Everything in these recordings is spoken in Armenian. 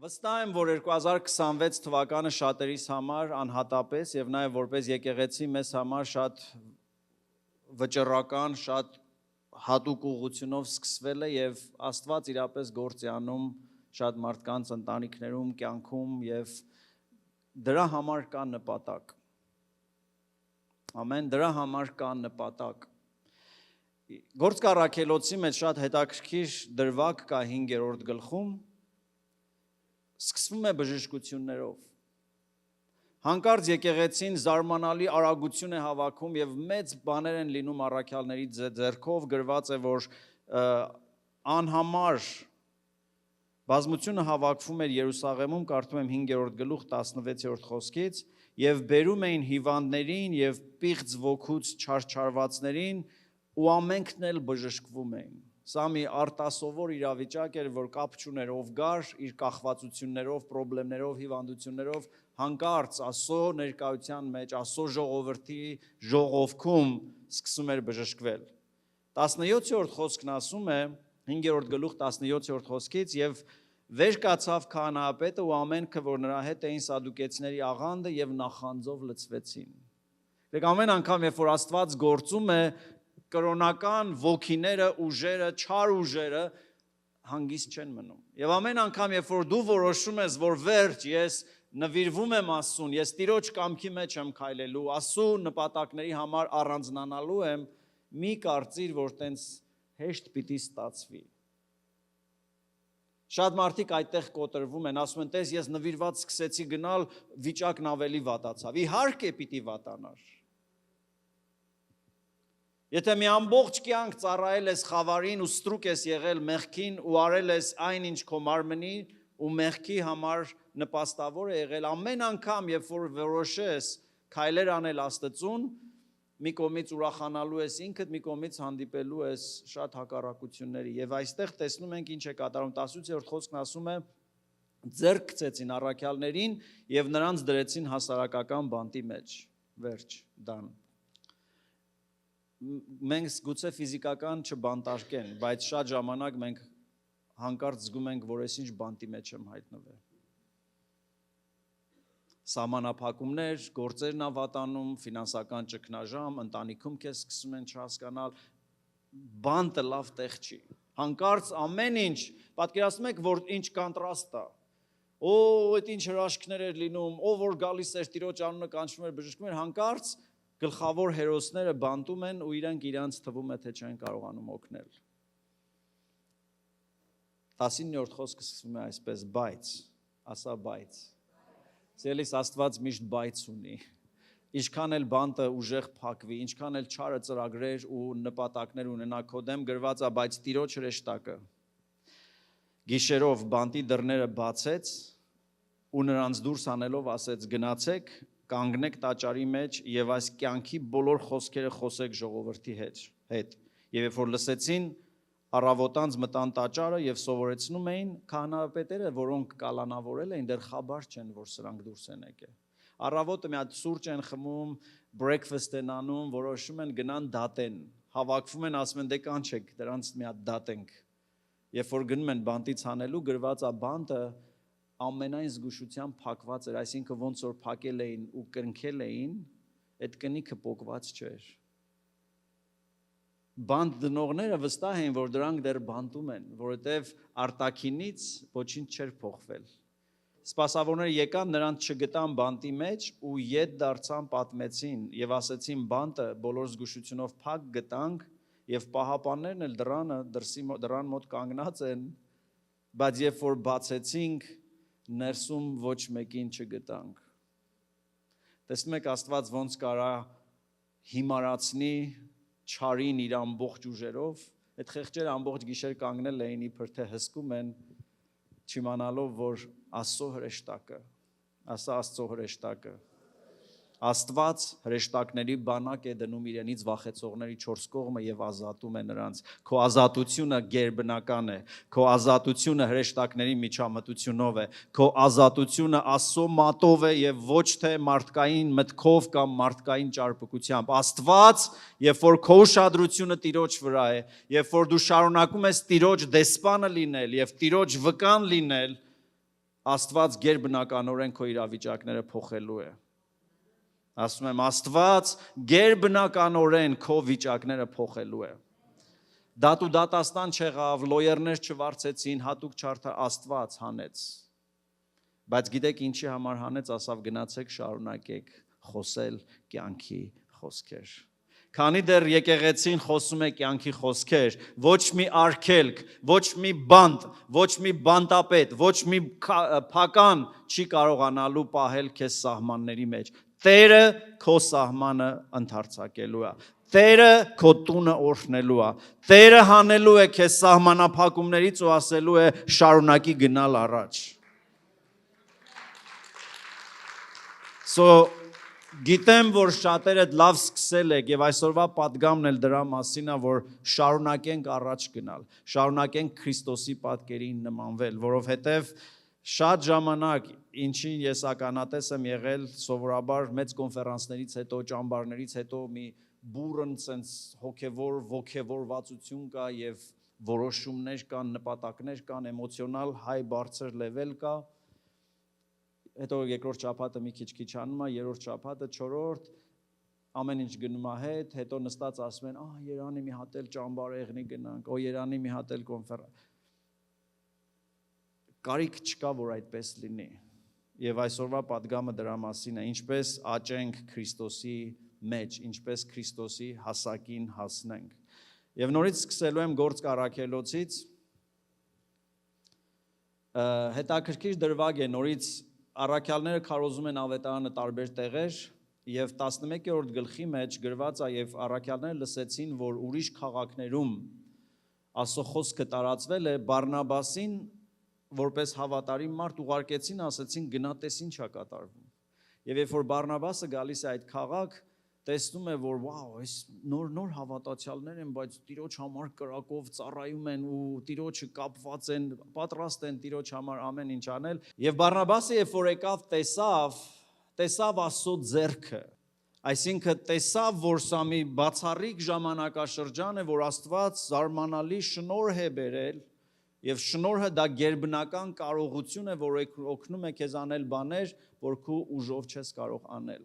Վստահ եմ, որ 2026 թվականը շատերիս համար անհատապես եւ նաեւ որպես եկեղեցի մեզ համար շատ վճռական, շատ հատուկ ուղղությունով սկսվել է եւ Աստված իրապես գործ է անում շատ մարդկանց ընտանիքներում, կյանքում եւ դրա համար կա նպատակ։ Ամեն, դրա համար կա նպատակ։ Գործք առաքելոցի մեջ շատ հետաքրքիր դրվագ կա 5-րդ գլխում։ Սկսվում է բժշկություններով։ Հանկարծ եկեղեցին զարմանալի արագություն է հավաքում եւ մեծ բաներ են լինում առաքյալների ձեռքով գրված է, որ անհամար բազմությունը հավաքվում էր Երուսաղեմում, կարդում եմ 5-րդ գլուխ 16-րդ խոսքից, եւ բերում էին հիվանդներին եւ պիղծ ոգուց չարչարվածներին ու ամենքն էլ բժշկվում էին։ Սա մի արտասովոր իրավիճակ էր, որ կապ չուներ ով գար իր կախվածություններով, խնդիրներով, հիվանդություններով, հանկարծ Աստծո ներկայության մեջ, Աստծո ժողովրդի ժողովքում սկսում էր բժշկվել։ 17-րդ խոսքն ասում է, 5-րդ գլուխ 17-րդ խոսքից, եւ վեր կացավ քահանայապետը ու ամենքը, որ նրա հետ էին սադուկեցիների աղանդը եւ նախանձով լցվեցին։ Դեք ամեն անգամ, երբ որ Աստված գործում է, կրոնական ոգիները, ուժերը, չար ուժերը հանգիստ չեն մնում։ Եվ ամեն անգամ, երբ որ դու որոշում ես, որ վերջ, ես նվիրվում եմ Աստծուն, ես Տիրոջ կամքի մեջ եմ քայլելու, Աստծո նպատակների համար առանձնանալու եմ, մի կարծիր, որ տենց հեշտ պիտի ստացվի։ Շատ մարդիկ այդտեղ կոտրվում են, ասում են, տես ես նվիրված սկսեցի գնալ, վիճակն ավելի վատացավ։ Իհարկե պիտի վատանար։ Եթե մի ամբողջ կյանք ծառայել ես խավարին ու ստրուկ ես եղել մեղքին ու արել ես այն ինչ քո մարմնի ու մեղքի համար նպաստավոր է եղել, ամեն անգամ, երբ որ որոշես քայլեր անել Աստծուն, մի կողմից ուրախանալու ես ինքդ, մի կողմից հանդիպելու ես շատ հակառակությունների։ Եվ այստեղ տեսնում ենք ինչ է կատարում 18-րդ խոսքն ասում է. ձեռք գցեցին առաքյալներին եւ նրանց դրեցին հասարակական բանտի մեջ։ Վերջ, դան։ Մենք գուցե ֆիզիկական չբանտարկեն, բայց շատ ժամանակ մենք հանկարծ զգում ենք, որ այսինչ բանտի մեջ եմ հայտնվել։ Սահմանափակումներ, գործերն ավատանում, ֆինանսական ճգնաժամ, ընտանիքում քեզ սկսում են չհասկանալ, բանտը լավ տեղ չի։ Հանկարծ ամեն ինչ, պատկերացնում եք, որ ինչ կոնտրաստ է։ Այդ ինչ հրաշքներ էր լինում, ով որ գալիս էր Տիրոջ անունը կանչվում էր, բժշկում էր, հանկարծ գլխավոր հերոսները բանտում են ու իրանց թվում է, թե չեն կարողանում օգնել։ 19-րդ խոսքը սկսվում է այսպես, բայց, ասա բայց։ Սիրելիս Աստված միշտ բայց ունի։ Ինչքան էլ բանտը ուժեղ փակվի, ինչքան էլ չարը ծրագրեր ու նպատակներ ունենա քո դեմ, գրված է, բայց Տիրոջ հրեշտակը գիշերով բանտի դռները բացեց ու նրանց դուրս անելով ասեց. գնացեք, կանգնեք տաճարի մեջ եւ այս կյանքի բոլոր խոսքերը խոսեք ժողովրդի հետ։ Եվ երբ որ լսեցին, առավոտանց մտան տաճարը եւ սովորեցնում էին քահանայապետերը, որոնք կալանավորել էին, դեռ խաբար չեն, որ սրանք դուրս են եկել։ Առավոտը մի հատ սուրճ են խմում, breakfast են անում, որոշում են գնան դատեն, հավաքվում են, ասում են դե կանչեք, դրանց մի հատ դատենք։ Երբ որ գնում են բանտից հանելու, գրված է բանտը ամենայն զգուշությամբ փակված էր, այսինքն ոնց որ փակել էին ու կրնքել էին, այդ կնիքը պոկված չէր։ Բանտ դնողները վստահ էին, որ դրանք դեռ բանտում են, որովհետև արտաքինից ոչինչ չէր փոխվել։ Սպասավորները եկան, նրանց չգտան բանտի մեջ ու ետ դարձան պատմեցին եւ ասեցին բանտը բոլոր զգուշությունով փակ գտանք եւ պահապաններն էլ դռան մոտ կանգնած են, բայց երբ որ բացեցինք, ներսում ոչ մեկին չգտանք։ Տեսնում եք Աստված ոնց կարա հիմարացնի չարին իր ամբողջ ուժերով, այդ խեղճերը ամբողջ գիշեր կանգնել էին իբր թե հսկում են, չիմանալով, որ Աստծո հրեշտակը, ասա Աստծո հրեշտակը, Աստված հրեշտակների բանակ է դնում իրենից վախեցողների 4 կողմը եւ ազատում է նրանց։ Քո ազատությունը գերբնական է, քո ազատությունը հրեշտակների միջամտությունով է, քո ազատությունը Աստծո մատով է եւ ոչ թե մարդկային մտքով կամ մարդկային ճարպկությամբ։ Աստված, երբ որ քո ուշադրությունը Տիրոջ վրա է, երբ որ դու շարունակում ես Տիրոջ դեսպանը լինել եւ Տիրոջ վկան լինել, Աստված գերբնականորեն քո իրավիճակները փոխելու է։ Ասում եմ, Աստված գերբնականորեն քո վիճակները փոխելու է։ Դատու դատաստան չեղավ, լոյերներ չվարձեցին, հատուկ չարթը Աստված հանեց։ Բայց գիտեք ինչի համար հանեց, ասավ գնացեք շարունակեք խոսել կյանքի խոսքեր։ Քանի դեռ եկեղեցին խոսում է կյանքի խոսքեր, ոչ մի արգելք, ոչ մի բանտ, ոչ մի բանտապետ, ոչ մի փական չի կարողանալու պահել քեզ սահմանների մեջ։ Տերը քո սահմանը ընդարձակելու է։ Տերը քո տունը օրհնելու է։ Տերը հանելու է քեզ սահմանափակումներից ու ասելու է շարունակի գնալ առաջ։ Գիտեմ, որ շատերդ լավ սկսել եք եւ այսօրվա պատգամն էլ դրա մասին է, որ շարունակենք առաջ գնալ, շարունակենք Քրիստոսի պատկերին նմանվել, որովհետեւ շատ ժամանակ ինչին ես ականատես եմ եղել սովորաբար մեծ կոնֆերանսներից հետո, ճամբարներից հետո մի բուրըն sense ոգևորվածություն կա եւ որոշումներ կան, նպատակներ կան, էմոցիոնալ high բարձր level կա։ Հետո երկրորդ շաբաթը մի քիչ անում է, երրորդ շաբաթը, չորրորդ ամեն ինչ գնում է հետ, հետո նստած ասում են, Երանի մի հատ էլ ճամբար եղնի գնանք, Երանի մի հատ էլ կոնֆերանս։ Կարիք չկա, որ այդպես լինի։ Եվ այսօրվա պատգամը դրա մասին է, ինչպես աճենք Քրիստոսի մեջ, ինչպես Քրիստոսի հասակին հասնենք։ Եվ նորից սկսելու եմ գործ Առաքելոցից։ Հետաքրքիր դրվագ է, նորից առաքյալները քարոզում են ավետարանը տարբեր տեղեր եւ 11-րդ գլխի մեջ գրված է եւ առաքյալները լսեցին, որ ուրիշ քաղաքներում Աստծո խոսքը տարածվել է, Բարնաբասին որպես հավատարիմ մարդ ուղարկեցին, ասեցին գնա տես ինչ է կատարվում։ Եվ երբ որ Բարնաբասը գալիս է այդ քաղաք, տեսնում է, որ վաու, այս նոր հավատացյալներ են, բայց Տիրոջ համար կրակով ծառայում են ու Տիրոջը կապված են, պատրաստ են Տիրոջ համար ամեն ինչ անել։ Եվ Բարնաբասը երբ որ եկավ, տեսավ Աստծո ձեռքը, այսինքն տեսավ, որ սա մի բացառիկ ժամանակաշրջան է, որ Աստված զարմանալի շնորհ է բերել, եւ շնորհը դա գերբնական կարողություն է, որ օգնում է քեզ անել բաներ, որ քո ուժով չես կարող անել։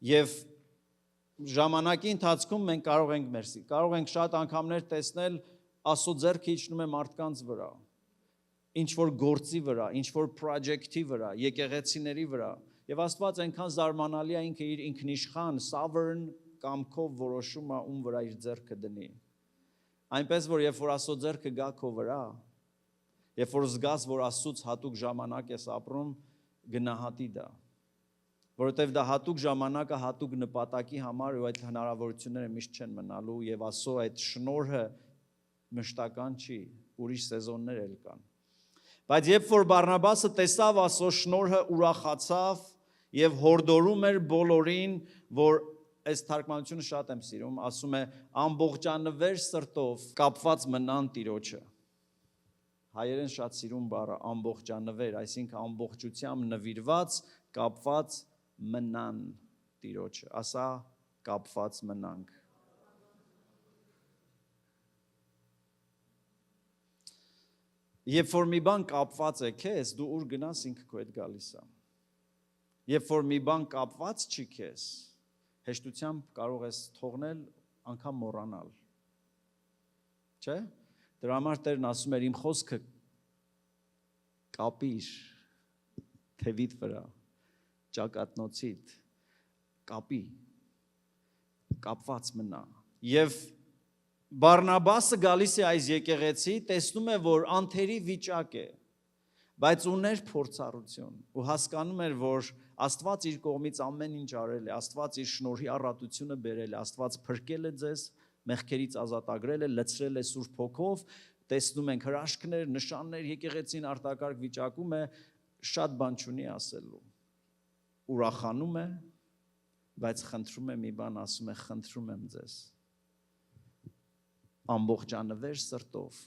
Եվ ժամանակի ընթացքում մենք կարող ենք շատ անգամներ տեսնել Աստծո ձեռքը իջնում է մարդկանց վրա, ինչ որ գործի վրա, ինչ որ project-ի վրա, եկեղեցիների վրա, եւ Աստված այնքան զարմանալի է ինքը իր ինքնիշխան, sovereign կամքով որոշում է ում վրա իր ձեռքը դնի։ Այնպես որ երբ որ Աստծո ձեռքը գա քո վրա, երբ որ զգաս, որ Աստծուց հատուկ ժամանակ ես ապրում, գնահատի դա։ Որովհետև դա հատուկ ժամանակը հատուկ նպատակի համար ու այդ հնարավորությունները միշտ չեն մնալու եւ Աստծո այդ շնորհը մշտական չի, ուրիշ սեզոններ էլ կան։ Բայց երբ որ Բարնաբասը տեսավ Աստծո շնորհը, ուրախացավ եւ հորդորում էր բոլորին, որ այս թարգմանությունը շատ եմ սիրում, ասում է ամբողջանվեր սրտով կապված մնան Տիրոջը։ Հայերեն շատ սիրում բառը ամբողջանվեր, այսինքն ամբողջությամբ նվիրված, կապված մնան Տիրոջը, ասա կապված մնանք։ Երբ որ մի բան կապված է քեզ, դու ուր գնաս ինքը քո հետ գալիս է։ Երբ որ մի բան կապված չի քեզ, հեշտությամբ կարող ես թողնել, անգամ մոռանալ։ Չէ՞։ Դրա համար Տերն ասում էր իմ խոսքը կապիր թևիդ վրա, ճակատնոցիդ, կապի, կապված մնա։ Եվ Բարնաբասը գալիս է այս եկեղեցի, տեսնում է, որ անթերի վիճակ է, բայց ուներ փորձառություն ու հասկանում էր, որ Աստված իր կողմից ամեն ինչ արել է, Աստված իր շնորհի առատությունը բերել է, Աստված փրկել է ձեզ, մեղքերից ազատագրել է, լցրել է Սուրբ Հոգով, տեսնում ենք հրաշքներ, նշաններ, եկեղեցին արտակարգ վիճակում է, շատ բան չունի ասելու։ Ուրախանում է, բայց խնդրում է մի բան, ասում է խնդրում եմ ձեզ ամբողջանվեր սրտով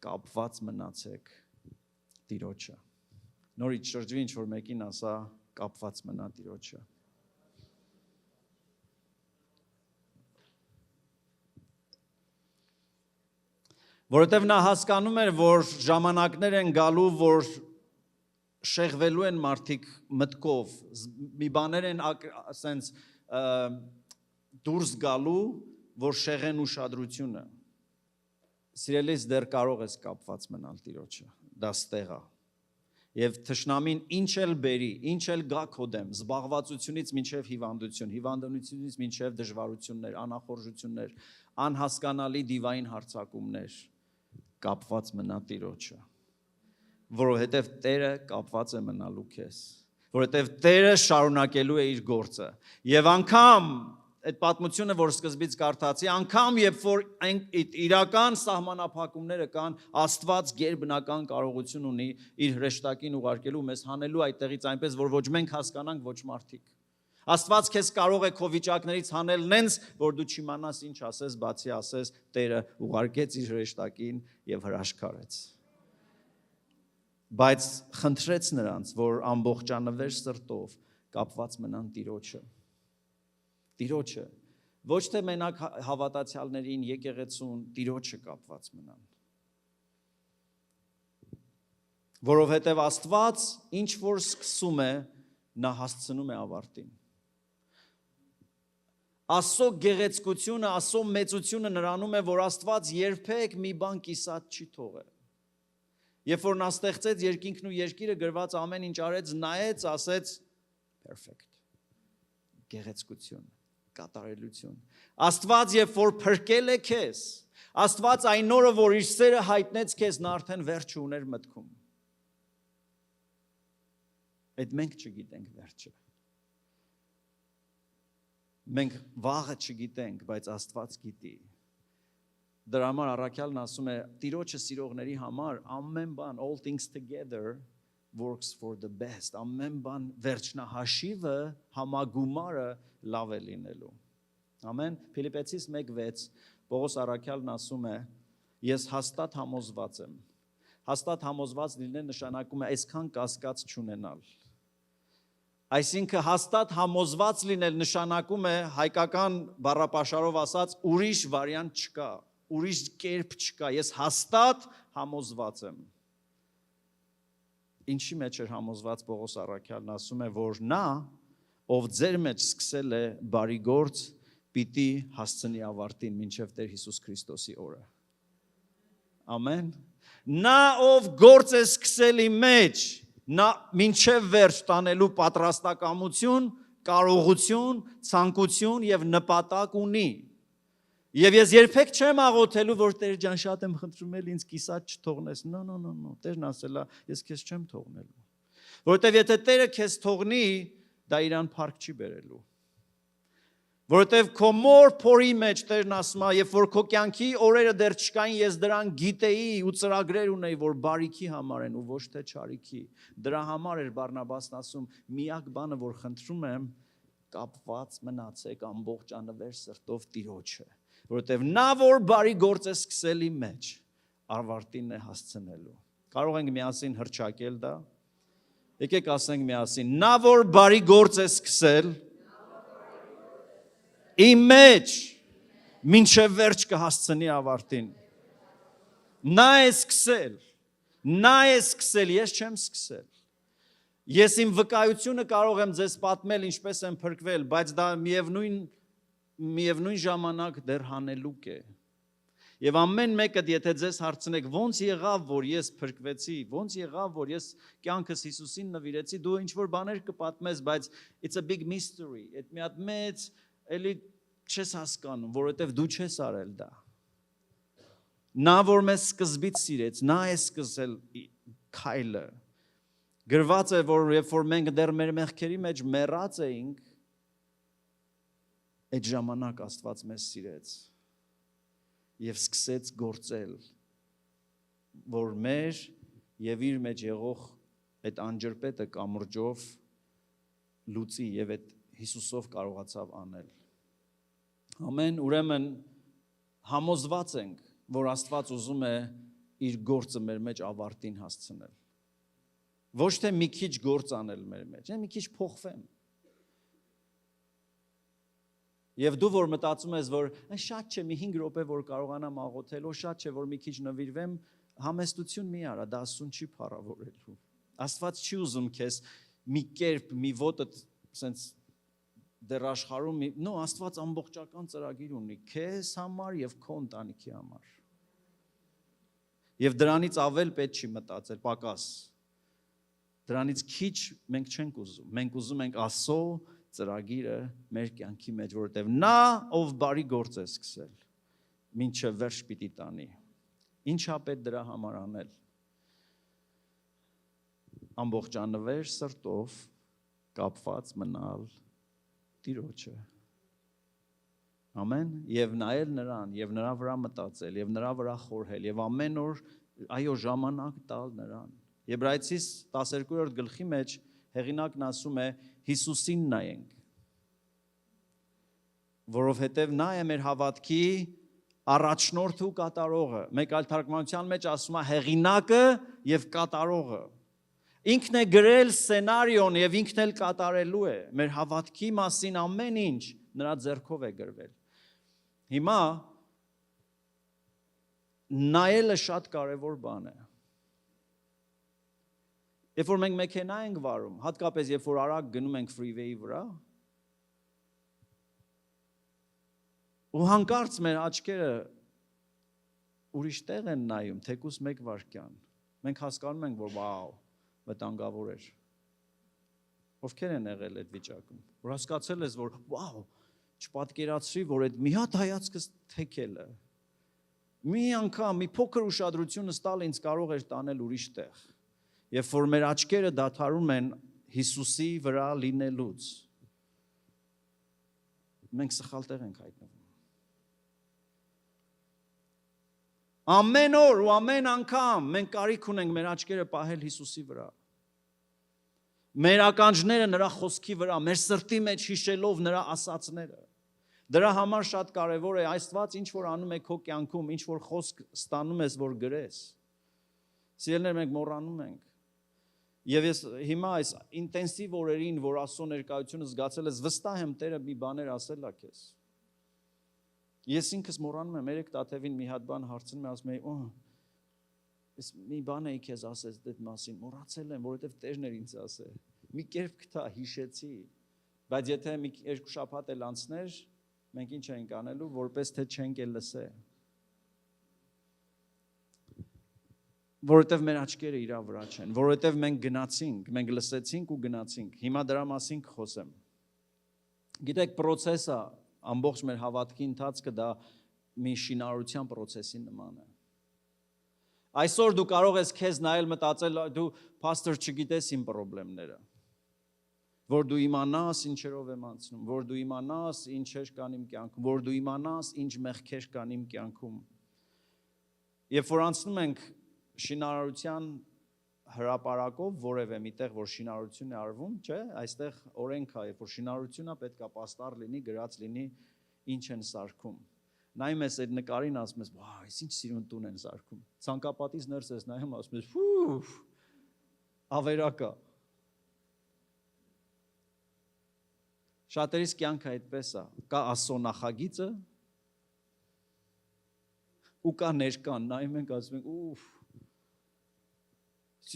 կապված մնացեք Տիրոջը։ Նորից շրջվի ինչ որ մեկին ասա կապված մնա Տիրոջը։ Որովհետև նա հասկանում էր, որ ժամանակներ են գալու, որ շեղվելու են մարդիկ մտքով, մի բաներ են ասենց դուրս գալու, որ շեղեն ուշադրությունը։ Սիրելիս, դեռ կարող ես կապված մնալ Տիրոջը, դա ստեղ է։ Եվ թշնամին ինչ էլ բերի, ինչ էլ գա քո դեմ, զբաղվածությունից մինչև հիվանդություն, հիվանդությունից մինչև դժվարություններ, անախորժություններ, անհասկանալի դիվային հարձակումներ, կապված մնա Տիրոջը, որովհետև Տերը կապված է մնալու քեզ, որովհետև Տերը շարունակելու է իր գործը։ Եվ անգամ այդ պատմությունը, որ սկզբից կարդացի, անգամ երբ որ իրական սահմանափակումները կան, Աստված գերբնական կարողություն ունի իր հրեշտակին ուղարկելու մեզ հանելու այդտեղից այնպես, որ ոչ մենք հասկանանք, ոչ մարդիկ։ Աստված քեզ կարող է քո վիճակներից հանել նենց, որ դու չիմանաս ինչ ասես, բացի ասես Տերը ուղարկեց իր հրեշտակին եւ հրաշքարեց։ Բայց խնդրեց նրանց, որ ամբողջանվեր սրտով կապված մնան Տիրոջը։ Տիրոջը, ոչ թե մենակ հավատացյալներին, եկեղեցուն, Տիրոջը կապված մնան։ Որովհետև Աստված ինչ որ սկսում է, նա հասցնում է ավարտին։ Աստծո գեղեցկությունը, Աստծո մեծությունը նրանում է, որ Աստված երբեք մի բան կիսատ չի թողել։ Երբ որ նա ստեղծեց երկինքն ու երկիրը, գրված ամեն ինչ արեց, նայեց, ասեց perfect։ Գեղեցկություն, կատարելություն։ Աստված երբ որ փրկել է քեզ, Աստված այն օրը, որ իր սերը հայտնեց քեզ, նա արդեն վերջ ուներ մտքում։ Այդ մենք չգիտենք վերջը։ Մենք վաղը չգիտենք, բայց Աստված գիտի։ Դրա համար առաքյալն ասում է, Տիրոջը սիրողների համար ամեն բան, all things together works for the best։ Ամեն բան վերջնահաշիվը, համագումարը լավ է լինելու։ Ամեն։ Փիլիպպեցիս 1:6 Պողոս առաքյալն ասում է, ես հաստատ համոզված եմ։ Հաստատ համոզված լինել նշանակում է այսքան կասկած չունենալ։ Այսինքն հաստատ համոզված լինել նշանակում է հայկական բառապաշարով ասած ուրիշ վարիանտ չկա, ուրիշ կերպ չկա, ես հաստատ համոզված եմ։ Ինչի մեջ էր համոզված Պողոս առաքյալն ասում է, որ նա, ով ձեր մեջ սկսել է բարի գործ, պիտի հասցնի ավարտին մինչև Տեր Հիսուս Քրիստոսի օրը։ Ամեն։ Նա, ով գործ է սկսել իմ մեջ, նա մինչև վերջ տանելու պատրաստակամություն, կարողություն, ցանկություն եւ նպատակ ունի։ Եվ ես երբեք չեմ աղոթելու, որ Տեր ջան, շատ եմ խնդրում էլ ինձ կիսատ չթողնես։ No, Տերն ասել է, ես քեզ չեմ թողնելու։ Որովհետև եթե Տերը քեզ թողնի, դա իրան փառք չի բերելու։ Որովհետև քո մոր փորի մեջ Տերն ասում է, երբ որ քո կյանքի օրերը դեռ չկային, ես դրան գիտեի ու ծրագրեր ունեի, որ բարիքի համար են ու ոչ թե չարիքի։ Դրա համար էր Բարնաբասն ասում, միակ բանը, որ խնդրում եմ, կապված մնացեք ամբողջ անվեր սրտով Տիրոջը, որովհետև նա որ բարի գործ է սկսել իմ մեջ, ավարտին է հասցնելու։ Կարող ենք միասին հռչակել դա։ Եկեք ասենք միասին, նա որ բարի գործ է սկսել իմ մեջ մինչև վերջ կհասցնի ավարտին։ Նա է սկսել, ես չեմ սկսել։ Ես իմ վկայությունը կարող եմ ձեզ պատմել ինչպես եմ փրկվել, բայց դա միևնույն ժամանակ դեռ հանելուկ է։ Եվ ամեն մեկը, եթե ձեզ հարցնեք, ոնց եղավ, որ ես փրկվեցի, ոնց եղավ, որ ես կյանքս Հիսուսին նվիրեցի, դու ինչ-որ բաներ կպատմես, բայց it's a big mystery, այդ մի հատ մեծ, էլի չես հասկանում, որովհետև դու չես արել դա։ Նա, որ մեզ սկզբից սիրեց, նա է սկսել քայլը։ Գրված է, որ երբ որ մենք դեռ մեր մեղքերի մեջ մեռած էինք, այդ ժամանակ Աստված մեզ սիրեց եւ սկսեց գործել, որ մեր եւ իր մեջ եղող այդ անջրպետը կամուրջով լուծի եւ այդ Հիսուսով կարողացավ անել։ Ամեն, ուրեմն համոզված ենք, որ Աստված ուզում է իր գործը մեր մեջ ավարտին հասցնել։ Ոչ թե մի քիչ գործ անել մեր մեջ, մի քիչ փոխվեմ։ Եվ դու որ մտածում ես, որ շատ չէ, մի 5 րոպե որ կարողանամ աղոթել, או շատ չէ, որ մի քիչ նվիրվեմ, համեստություն մի արա, դա Աստծուն չի փառավորելու։ Աստված չի ուզում քեզ մի կերպ, մի ոտդ սենց դեռ աշխարհում, նո, Աստված ամբողջական ծրագիր ունի քեզ համար եւ քո ընտանիքի համար։ Եվ դրանից ավել պետք չի մտածել, պակաս։ Դրանից քիչ մենք չենք ուզում։ Մենք ուզում ենք Աստծո ծրագիրը մեր կյանքի մեջ, որովհետև նա ով բարի գործ է սկսել, մինչև վերջ պիտի տանի։ Ինչա պետք դրա համար անել։ Ամբողջանվեր սրտով կապված մնալ Տիրոջը։ Ամեն, եւ նայել նրան, եւ նրա վրա մտածել, եւ նրա վրա խորհել, եւ ամեն օր այո ժամանակ տալ նրան։ Եբրայեցիս 12-րդ գլխի մեջ հեղինակն ասում է Հիսուսին նայենք, որովհետև նա է մեր հավատքի առաջնորդը ու կատարողը։ Մեկ այլ թարգմանության մեջ ասում է հեղինակը եւ կատարողը։ Ինքն է գրել սցենարիոն եւ ինքն էլ կատարելու է։ Մեր հավատքի մասին ամեն ինչ նրա ձեռքով է գրվել։ Հիմա նայելը շատ կարևոր բան է։ Երբ որ մենք մեքենա ենք վարում, հատկապես երբ որ արագ գնում ենք ֆրիվեյի վրա, ու հանկարծ մեր աչքերը ուրիշ տեղ են նայում, թեկուզ 1 վայրկյան, մենք հասկանում ենք, որ վաու, վտանգավոր էր։ Ովքեր են եղել այդ վիճակում, որ հասկացել ես, որ վաու, չպատկերացրի, որ այդ մի հատ հայացքս թեքելը, մի անգամ, մի փոքր ուշադրությունը տալ ինձ կարող էր տանել ուրիշ տեղ։ Երբ որ մեր աչքերը դադարում են Հիսուսի վրա լինելուց, մենք սխալ տեղ ենք հայտնվում։ Ամեն օր ու ամեն անգամ մենք կարիք ունենք մեր աչքերը պահել Հիսուսի վրա։ Մեր ականջները նրա խոսքի վրա, մեր սրտի մեջ հիշելով նրա ասածները։ Դրա համար շատ կարևոր է Աստված ինչ որ անում է քո կյանքում, ինչ որ խոսք ստանում ես, որ գրես։ Սիրելիներ, մենք մոռանում ենք։ Եվ ես հիմա այս ինտենսիվ օրերին, որ Աստծո ներկայությունը զգացել ես, վստահ եմ Տերը մի բաներ ասել է քեզ։ Ես ինքս մոռանում եմ, երեք տաթևին մի հատ բան հարցնում եմ, ասում եմ, ես մի բան էի քեզ ասես այդ մասին, մոռացել եմ, որովհետև Տերն էր ինձ ասել։ Մի կերպ գտա, հիշեցի։ Բայց եթե մի 2 շաբաթ էլ անցներ, մենք ինչ ենք անելու, որպես թե չենք էլ լսել։ Որովհետև մեր աչքերը իրա վրա չեն, որովհետև մենք գնացինք, մենք լսեցինք ու գնացինք։ Հիմա դրա մասին կխոսեմ։ Գիտեք, process-ը, ամբողջ մեր հավատքի ընթացքը դա մի շինարարության process-ի նման է։ Այսօր դու կարող ես քեզ նայել մտածել, դու pastor չգիտես իմ խնդիրները, որ դու իմանաս ինչերով եմ անցնում, որ դու իմանաս ինչեր կան իմ կյանքում, որ դու իմանաս ինչ մեղքեր կան իմ կյանքում։ Երբ որ անցնում ենք շինարարության հրապարակով որևէ միտեղ, որ շինարարություն է արվում, չէ, այստեղ օրենք է, երբ որ շինարարությունը պետք է պաստառ լինի, գրած լինի, ինչ են սարքում։ Նայում ես այդ նկարին, ասում ես, վայ, այս ինչ սիրուն տուն են սարքում։ Ցանկապատից ներս ես նայում, ասում ես, ֆու, ավերակա։ Շատերիս կյանքը այդպես է, կա Աստծո նախագիծը ու կա ներկան, նայում ենք, ասում ենք, ուֆ,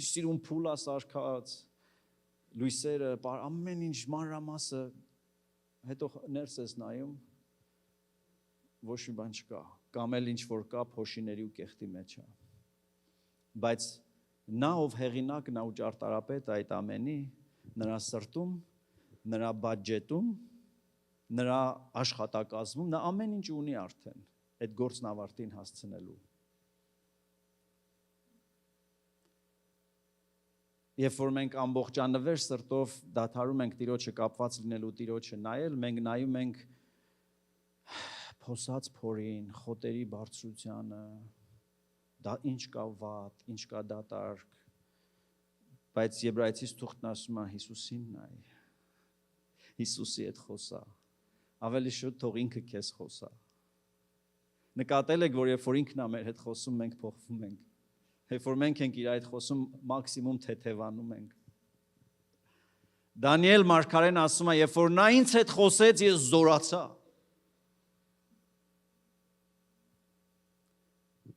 սիրուն փուլա սարքած, լույսերը, ամեն ինչ մանրամասը, հետո ներս ես նայում, ոչ մի բան չկա, կամ էլ ինչ որ կա փոշիների ու կեղտի մեջ է։ Բայց նա ով հեղինակն է ու ճարտարապետը այդ ամենի, նրա սրտում, նրա բաջետում, նրա աշխատակազմում, նա ամեն ինչ ունի արդեն այդ գործն ավարտին հասցնելու։ Երբ որ մենք ամբողջանվեր սրտով դադարում ենք Տիրոջը կապված լինելու Տիրոջը նայել, մենք նայում ենք փոսած փորին, խոտերի բարձրությանը, դա ինչ կա վատ, ինչ կա դատարկ, բայց Եբրայեցիս թուղթն ասում է Հիսուսին նայ, Հիսուսի հետ խոսա, ավելի շուտ թող ինքը քեզ խոսա։ Նկատել եք, որ երբ որ ինքն է մեր հետ խոսում, մենք փոխվում ենք։ Երբ որ մենք ենք իր այդ խոսում, մաքսիմում թեթևանում ենք։ Դանիել մարգարեն ասում է, երբ որ նա ինձ հետ խոսեց, ես զորացա։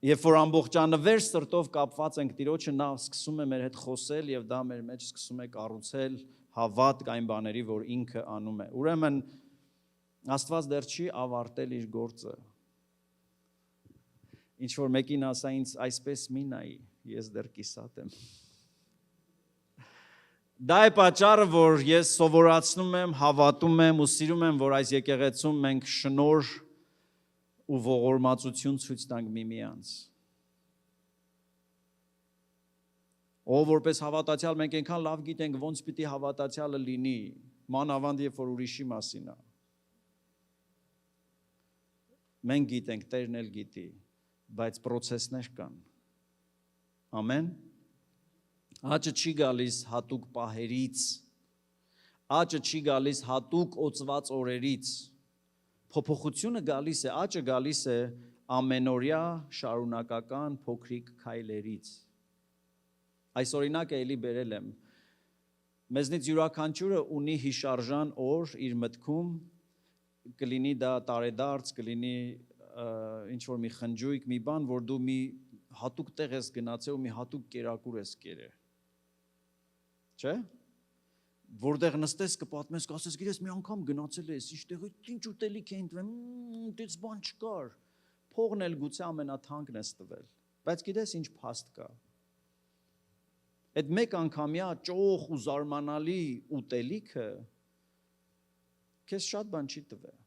Երբ որ ամբողջանվեր սրտով կապված ենք Տիրոջը, նա սկսում է մեր հետ խոսել եւ դա մեր մեջ սկսում է կառուցել հավատք այն բաների, որ ինքը անում է։ Ուրեմն Աստված դեռ չի ավարտել իր գործը։ Ինչ որ մեկին ասա ինձ այսպես մի նայի, ես դեռ կիսատ եմ։ Դա է պատճառը, որ ես սովորացնում եմ, հավատում եմ ու սիրում եմ, որ այս եկեղեցում մենք շնորհ ու ողորմածություն ցույց տանք միմյանց։ Ով որպես հավատացյալ մենք այնքան լավ գիտենք ոնց պիտի հավատացյալը լինի, մանավանդ երբ որ ուրիշի մասին է։ Մենք գիտենք, Տերն էլ գիտի, բայց process-ներ կան։ Ամեն։ Աճը չի գալիս հատուկ պահերից, աճը չի գալիս հատուկ օծված օրերից, փոփոխությունը գալիս է, աճը գալիս է ամենօրյա շարունակական փոքրիկ քայլերից։ Այս օրինակը էլի բերել եմ, մեզնից յուրաքանչյուրը ունի հիշարժան օր իր մտքում, կլինի դա տարեդարձ, կլինի ինչ-որ մի խնջույք, մի բան, որ դու մի հատուկ տեղ ես գնացել ու մի հատուկ կերակուր ես կերել, չէ՞, որտեղ նստես կպատմես, կասես, գիտես, մի անգամ գնացել ես, ինչ տեղի, ինչ ուտելիք է ընտրել, դից բան չկար, փողն էլ գուցե ամենաթանկն ես տվել, բայց գիտես ինչ փաստ կա։ Այդ մեկ անգամյա ճոխ ու զարմանալի ուտելիքը քեզ շատ բան չի տվել։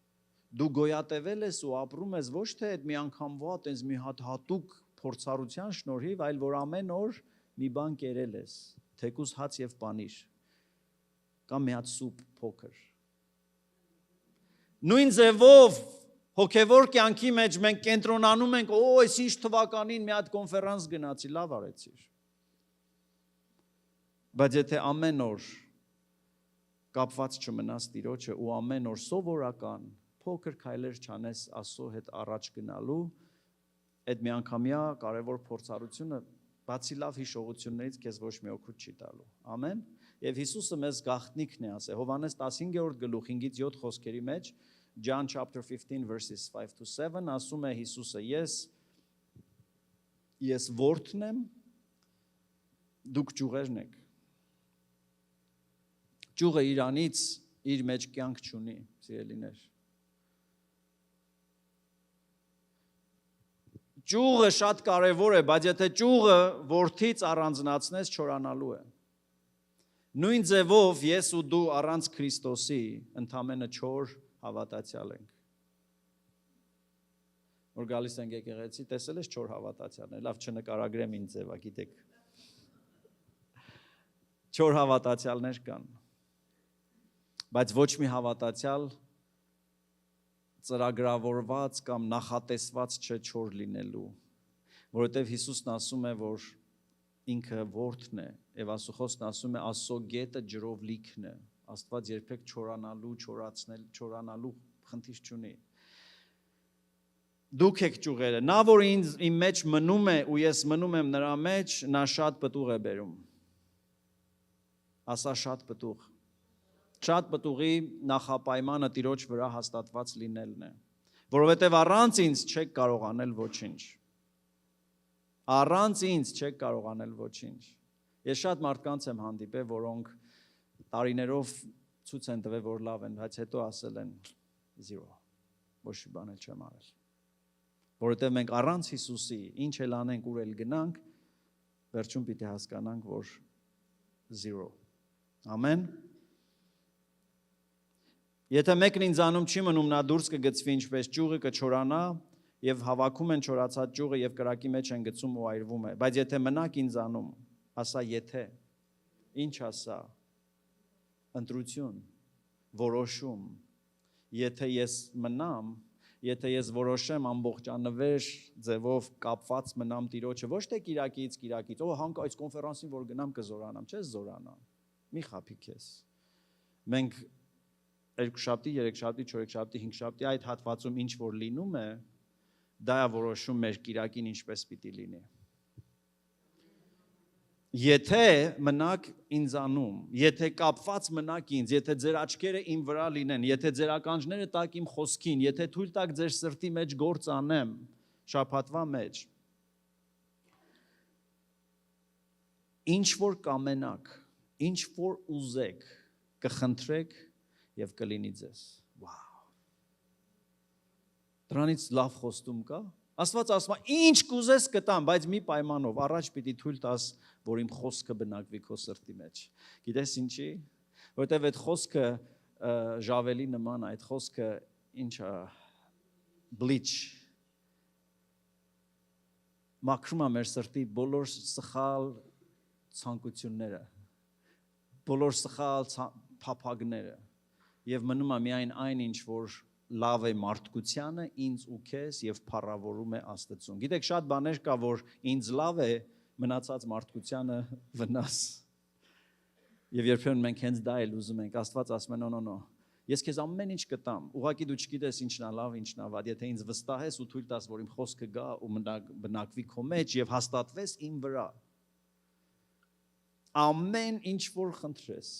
Դու գոյատևել ես ու ապրում ես ոչ թե այդ մի անգամվա տենց մի հատ հատուկ փորձառության շնորհիվ, այլ որ ամեն օր մի բան կերել ես, թեկուզ հաց եւ պանիր, կամ մի հատ սուպ փոքր։ Նույն ձևով հոգևոր կյանքի մեջ մենք կենտրոնանում ենք, այս ինչ թվականին մի հատ կոնֆերանս գնացի, լավ արեցիր։ Բայց եթե ամեն օր կապված չմնաս Տիրոջը ու ամեն օր սովորական փոքր քայլեր չանես Աստծո հետ առաջ գնալու, այդ միանգամյա կարևոր փորձառությունը բացի լավ հիշողություններից քեզ ոչ մի օգուտ չի տալու։ Ամեն։ Եվ Հիսուսը մեզ գաղտնիքն է ասել Հովհաննես 15-րդ գլուխ 5-ից 7 խոսքերի մեջ, John chapter 15 verses 5 to 7 ասում է Հիսուսը, ես որդն եմ, դուք ճյուղերն եք։ Ճյուղը իրանից իր մեջ կյանք չունի, սիրելիներ։ Ճյուղը շատ կարևոր է, բայց եթե ճյուղը որդից առանձնացնես, չորանալու է։ Նույն ձևով ես ու դու առանց Քրիստոսի ընդամենը չոր հավատացյալ ենք։ Որ գալիս ենք եկեղեցի, տեսել ես չոր հավատացյալներ, լավ չնկարագրեմ ինձ ձևա, գիտեք։ Չոր հավատացյալներ կան։ Բայց ոչ մի հավատացյալ ծրագրավորված կամ նախատեսված չէ չոր լինելու, որովհետև Հիսուսն ասում է, որ ինքը որդն է, եւ Աստծո ասում է Աստծո գետը ջրով լիքն է, Աստված երբեք չորանալու, չորանալու խնդիր չունի։ Դուք եք ճյուղերը, նա որ իմ մեջ մնում է ու ես մնում եմ նրա մեջ, նա շատ պտուղ է բերում։ Ասա շատ պտուղ։ Շատ պտուղի նախապայմանը Տիրոջ վրա հաստատված լինելն է, որովհետև առանց ինձ չեք կարող անել ոչինչ։ Առանց ինձ չեք կարող անել ոչինչ։ Ես շատ մարդկանց եմ հանդիպել, որոնք տարիներով ցույց են տվել, որ լավ են, բայց հետո ասել են zero, ոչ մի բան էլ չեմ արել։ Որովհետև մենք առանց Հիսուսի ինչ էլ անենք, ուր էլ գնանք, վերջում պիտի հասկանանք, որ zero։ Ամեն։ Եթե մեկն ինձանում չի մնում, նա դուրս կգցվի ինչպես ճյուղը կչորանա եւ հավաքում են չորացած ճյուղը եւ կրակի մեջ են գցում ու այրվում է։ Բայց եթե մնաք ինձանում, ասա եթե, ինչ ասա, ընտրություն, որոշում, եթե ես մնամ, եթե ես որոշեմ ամբողջանվեր ձևով կապված մնամ Տիրոջը, ոչ թե Կիրակից, հանք այս կոնֆերանսին որ գնամ կզորանամ, չես զորանա։ Մի խափի քեզ։ Մենք երկուշաբթի, երեքշաբթի, չորեքշաբթի, հինգշաբթի այդ հատվածում ինչ որ լինում է, դա է որոշում մեր Կիրակին ինչպես պիտի լինի։ Եթե մնաք ինձանում, եթե կապված մնաք ինձ, եթե ձեր աչքերը իմ վրա լինեն, եթե ձեր ականջները տակ իմ խոսքին, եթե թույլ տաք ձեր սրտի մեջ գործ անեմ, շաբաթվա մեջ, ինչ որ կամենաք, ինչ որ ուզեք, կխնդրեք եւ կլինի ձեզ։ Վաու։ Դրանից լավ խոստում կա։ Աստված ասում է, ինչ կուզես կտամ, բայց մի պայմանով, առաջ պիտի թույլ տաս, որ իմ խոսքը բնակվի քո սրտի մեջ։ Գիտես ինչի՞, որտեղ այդ խոսքը ժավելի նման, այդ խոսքը ինչա բլիչ մաքրում է մեր սրտի բոլոր սխալ ցանկությունները, բոլոր սխալ փափագները եւ մնում է միայն այն ինչ որ լավ է մարդկությանը, ինձ ու քեզ եւ փառավորում է Աստծուն։ Գիտեք, շատ բաներ կա, որ ինձ լավ է, մնացած մարդկությանը վնաս։ Եվ երբեմն մենք հենց դա էլ ուզում ենք, Աստված ասում է, no, ես քեզ ամեն ինչ կտամ, ուղղակի դու չգիտես ինչն է լավ, ինչն է վատ, եթե ինձ վստահես ու թույլ տաս, որ իմ խոսքը գա ու բնակվի քո մեջ եւ հաստատվես իմ վրա։ Ամեն ինչ որ խնդրես,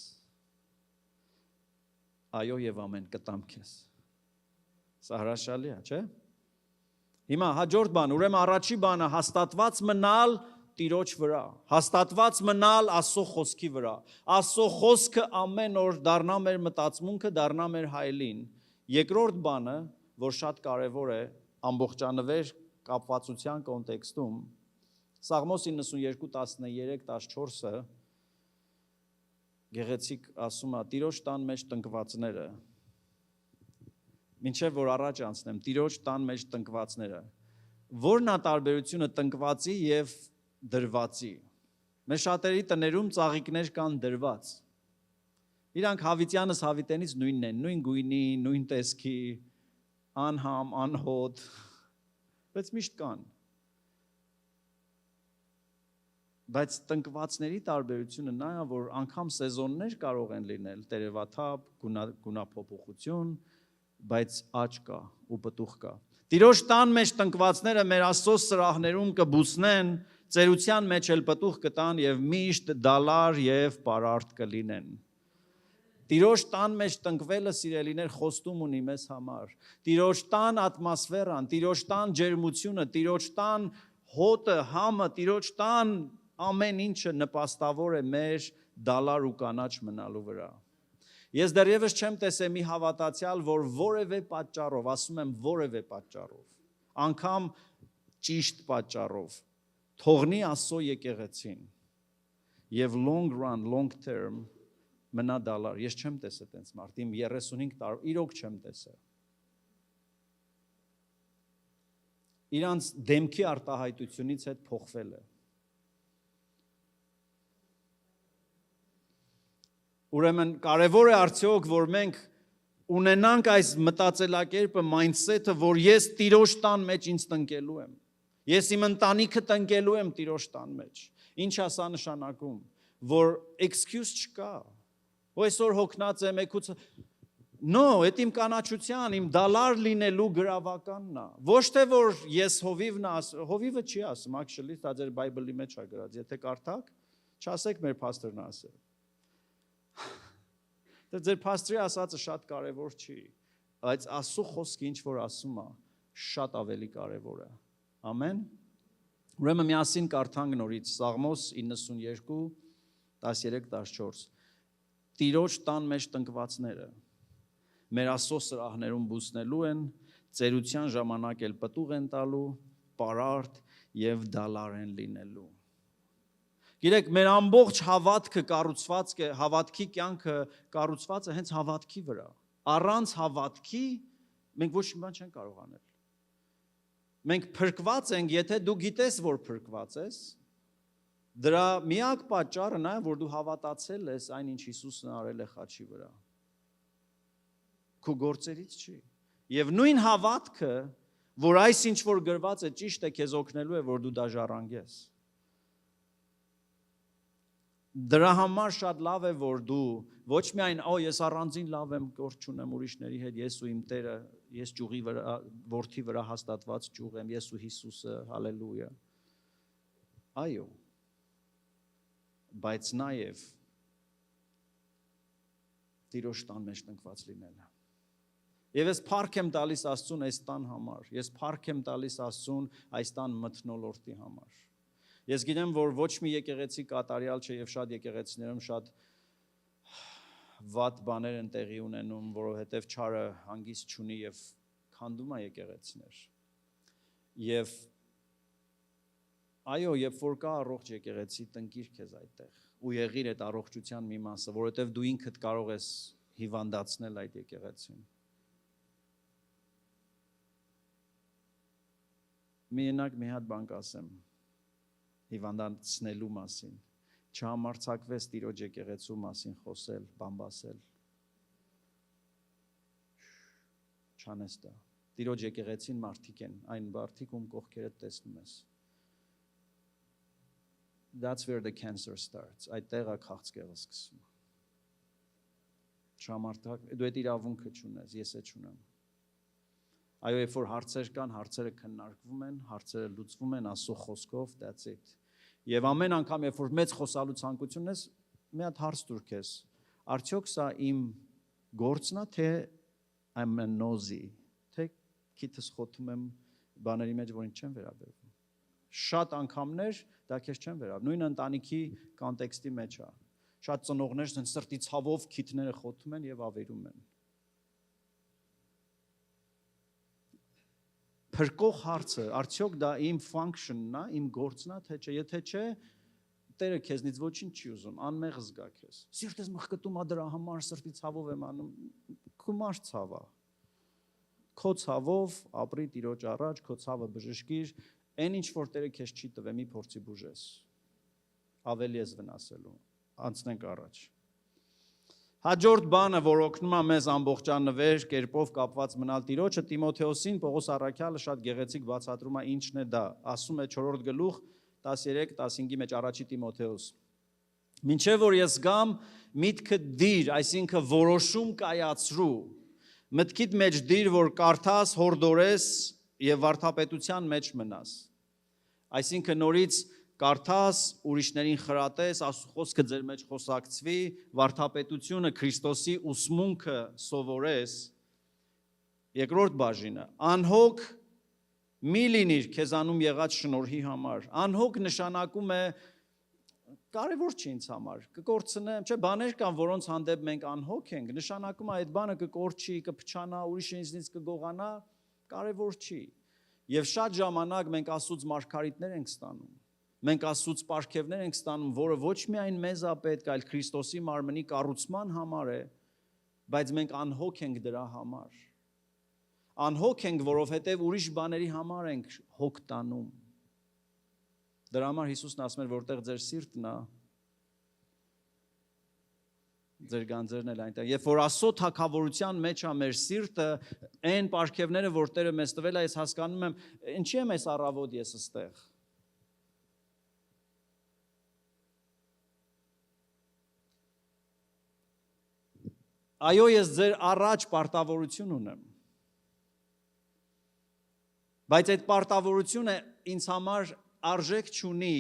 այո եւ ամեն կտամ քեզ։ Սա հրաշալի է, չէ՞։ Հիմա հաջորդ բան, ուրեմն առաջի բանը հաստատված մնալ Տիրոջ վրա, հաստատված մնալ Աստծո խոսքի վրա։ Աստծո խոսքը ամեն օր դառնա մեր մտածմունքը, դառնա մեր հայելին։ Երկրորդ բանը, որ շատ կարևոր է ամբողջանվեր կապվածության կոնտեքստում, Սաղմոս 92:13-14-ը գեղեցիկ ասում է. Տիրոջ տան մեջ տնկվածները, մինչև որ առաջ անցնեմ, Տիրոջ տան մեջ տնկվածները, որն է տարբերությունը տնկվածի եւ դրվածի։ Մեր շատերի տներում ծաղիկներ կան դրված։ Իրանք հավիտյանս հավիտենից նույնն են, նույն գույնի, նույն տեսքի, անհամ, անհոտ, բայց միշտ կան։ Բայց տնկվածների տարբերությունը նա է, որ անգամ սեզոններ կարող են լինել, տերևաթափ, գունափոփոխություն, բայց աճ կա ու պտուղ կա։ Տիրոջ տան մեջ տնկվածները մեր Աստծո սրահներում կբուսնեն, ծերության մեջ էլ պտուղ կտան եւ միշտ դալար եւ պարարտ կլինեն։ Տիրոջ տան մեջ տնկվելը սիրելիներ խոստում ունի մեզ համար։ Տիրոջ տան ատմոսֆերան, Տիրոջ տան ջերմությունը, Տիրոջ տան հոտը, համը, Տիրոջ տան ամեն ինչը նպաստավոր է մեր դալար ու կանաչ մնալու վրա։ Ես դեռևս չեմ տեսել մի հավատացյալ, որ որևէ պատճառով, ասում եմ որևէ պատճառով, անգամ ճիշտ պատճառով, թողնի Աստծո եկեղեցին եւ long run, long term մնա դալար։ Ես չեմ տեսել տենց մարդ, իմ 35 տարի, իրոք չեմ տեսել։ Իրանց դեմքի արտահայտությունից հետ փոխվել է։ Ուրեմն կարևոր է արդյոք, որ մենք ունենանք այս մտածելակերպը, mindset-ը, որ ես Տիրոջ տան մեջ ինձ տնկելու եմ։ Ես իմ ընտանիքը տնկելու եմ Տիրոջ տան մեջ։ Ինչ է սա նշանակում, որ excuse չկա։ Ու այսօր հոգնած եմ, եկուց No, այդ իմ կանաչության, իմ դալար լինելու գրավականն է։ Ոչ թե որ ես հովիվն ասում, հովիվը չի ասում, actually, դա ձեր Bible-ի մեջ է գրած։ Եթե կարդաք, չասեք մեր pastor-ն ասել։ Դա ձեր pastor-ի ասածը շատ կարևոր չի, բայց Աստծո խոսքը ինչ որ ասում է, շատ ավելի կարևոր է։ Ամեն։ Ուրեմն միասին կարդանք նորից Սաղմոս 92 13-14։ Տիրոջ տան մեջ տնկվածները մեր Աստծո սրահներում բուսնելու են, ծերության ժամանակ էլ պտուղ են տալու, պարարտ եւ դալար են լինելու։ Գիտեք, մեր ամբողջ հավատքը կառուցված է, հավատքի կյանքը կառուցված է հենց հավատքի վրա։ Առանց հավատքի մենք ոչ մի բան չենք կարող անել։ Մենք փրկված ենք, եթե դու գիտես, որ փրկված ես, դրա միակ պատճառը նա է, որ դու հավատացել ես այն, ինչ Հիսուսն արել է խաչի վրա։ Քո գործերից չի։ Եվ նույն հավատքը, որ այս ինչ որ գրված է ճիշտ է, քեզ օգնելու է, որ դու դա ժառանգես։ Դրա համար շատ լավ է, որ դու ոչ միայն ես առանձին լավ եմ, գործ չունեմ ուրիշների հետ, ես ու իմ Տերը, ես ճյուղի վրա, որդի վրա հաստատված ճյուղ եմ, ես ու Հիսուսը, հալելույա։ Այո։ Բայց նաև Տիրոջ տան մեջ տնկված լինելը։ Եվ ես փառք եմ տալիս Աստծուն այս տան համար, ես փառք եմ տալիս Աստծուն այս տան մթնոլորտի համար, Ես գիտեմ, որ ոչ մի եկեղեցի կատարյալ չէ եւ շատ եկեղեցիներում շատ վատ բաներ են տեղի ունենում, որովհետեւ չարը հանգիստ չունի եւ քանդում է եկեղեցիներ։ Եվ այո, երբ որ կա առողջ եկեղեցի, տնկիր քեզ այդտեղ ու եղիր այդ առողջության մի մասը, որովհետև դու ինքդ կարող ես հիվանդացնել այդ եկեղեցին։ Միենակ մի հատ բան կասեմ հիվանդացնելու մասին, չհամարձակվես Տիրոջ եկեղեցու մասին խոսել, բամբասել։ Չանես դա։ Տիրոջ եկեղեցին մարդիկ են, այն մարդիկ, ում կողքերդ տեսնում ես։ That's where the cancer starts. Այդտեղ է քաղցկեղը սկսում։ Չհամարձակ, դու այդ իրավունքը չունես, ես է չունեմ։ Այո, երբ որ հարցեր կան, հարցերը քննարկվում են, հարցերը լուծվում են Աստծո խոսքով, that's it։ Եվ ամեն անգամ, երբ որ մեծ խոսալու ցանկություն ես, մի հատ հարց տուր քեզ։ Արդյոք սա իմ գործն է, թե I'm a nosy, թե քիթս խոթում եմ բաների մեջ, որին չեմ վերաբերվում։ Շատ անգամներ դա քեզ չեն վերաբերվում։ Նույն ընտանիքի կոնտեքստի մեջ է։ Շատ ծնողներ են սրտի ցավով քիթները խոթում են եւ ավերում են։ Փրկող հարցը, արդյոք դա իմ function-ն է, իմ գործն է, թե չէ, եթե չէ, Տերը քեզնից ոչինչ չի ուզում, անմեղ զգա քեզ։ Սիրտես մխկտում է դրա համար, սրտի ցավով եմ անում, գումար ցավա։ Քո ցավով ապրի Տիրոջ առաջ, քո ցավը բժշկիր, այն ինչ որ Տերը քեզ չի տվել, մի փորձի բուժես։ Ավելի ես վնասելու։ Անցնենք առաջ։ Հաջորդ բանը, որ օգնում է մեզ ամբողջանվեր կերպով կապված մնալ Տիրոջը, Տիմոթեոսին Պողոս առաքյալը շատ գեղեցիկ բացատրում է ինչն է դա։ Ասում է 4-րդ գլուխ 13-15-ի մեջ առաջի Տիմոթեոս։ Մինչև որ ես գամ, միտքդ դիր, այսինքն որոշում կայացրու։ Մտքիդ մեջ դիր, որ կարդաս, հորդորես եւ վարդապետության մեջ մնաս։ Այսինքն նորից կարդաս, ուրիշներին խրատես, Աստծո խոսքը ձեր մեջ խոսակցվի, վարդապետությունը, Քրիստոսի ուսմունքը սովորես։ Երկրորդ բաժինը, անհոգ մի լինիր քեզանում եղած շնորհի համար։ Անհոգ նշանակում է կարևոր չի ինձ համար, կկորցնեմ, չէ, բաներ կան, որոնց հանդեպ մենք անհոգ ենք, նշանակում է այդ բանը կկորչի, կփչանա, ուրիշը ինձնից կգողանա, կարևոր չի։ Եվ շատ ժամանակ մենք Աստծուց մարգարիտներ ենք ստանում։ Մենք Աստծուց պարգևներ ենք ստանում, որը ոչ միայն մեզ է պետք, այլ Քրիստոսի մարմնի կառուցման համար է, բայց մենք անհոգ ենք դրա համար։ Անհոգ ենք, որովհետև ուրիշ բաների համար ենք հոգ տանում։ Դրա համար Հիսուսն ասում էր, որտեղ ձեր սիրտն է, ձեր գանձերն էլ այնտեղ։ Երբ որ Աստծո թագավորության մեջ է մեր սիրտը, այն պարգևները, որ Տերը մեզ տվել է, ես հասկանում եմ, ինչի եմ այս առավոտ ես այստեղ։ Այո, ես ձեր առաջ պարտավորություն ունեմ։ Բայց այդ պարտավորությունը ինձ համար արժեք չունի,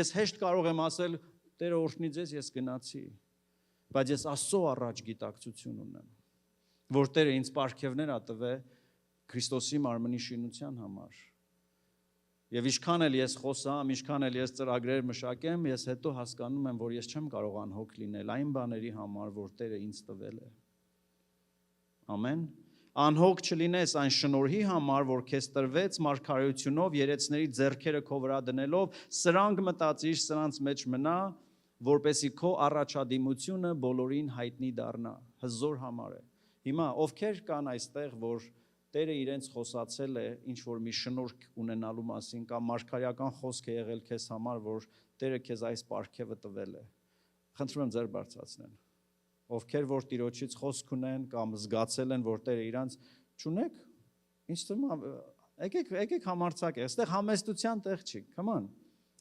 ես հեշտ կարող եմ ասել, Տերը օրհնի ձեզ, ես գնացի, բայց ես Աստծո առաջ գիտակցություն ունեմ, որ Տերը ինձ պարգևներ ա տվել Քրիստոսի մարմնի շինության համար։ Եվ ինչքան էլ ես խոսամ, ինչքան էլ ես ծրագրեր մշակեմ, ես հետո հասկանում եմ, որ ես չեմ կարող անհոգ լինել այն բաների համար, որ Տերը ինձ տվել է։ Ամեն։ Անհոգ չլինես այն շնորհի համար, որ քեզ տրվեց մարգարեությունով, երեցների ձեռքերը քո վրա դնելով, սրանք մտածիր, սրանց մեջ մնա, որպեսզի քո առաջադիմությունը բոլորին հայտնի դառնա, հզոր համար է։ Հիմա ովքեր կան այստեղ, որ Տերը իրենց խոսացել է ինչ-որ մի շնորհք ունենալու մասին, կամ մարգարեական խոսք է եղել քեզ համար, որ Տերը քեզ այս պարգևը տվել է։ Խնդրում եմ ձեր բարձրացնեն։ Ովքեր որ Տիրոջից խոսք ունեն կամ զգացել են, որ Տերը իրանց չունեք, ինչ թվում է, եկեք համարձակ է, այստեղ համեստության տեղ չի, come on,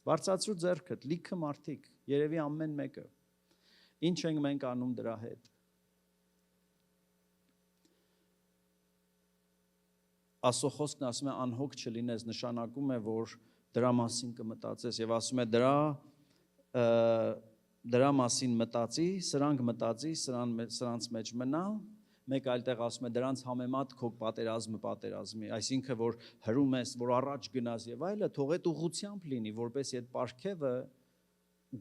բարձրացրու ձեռքդ, լիքը մարդիկ, երևի ամեն մեկը, ինչ ենք մենք անում դրա հետ։ Աստծո խոսքն ասում է անհոգ չլինես, նշանակում է, որ դրա մասին կմտածես եւ ասում է դրա մասին մտածի, սրանք մտածի, սրանց մեջ մնա, մեկ այլ տեղ ասում է դրանց համեմատ քո պատերազմի, այսինքն որ հրում ես, որ առաջ գնաս եւ այլը, թող այդ ուղղությամբ լինի, որպեսզի այդ պարգևը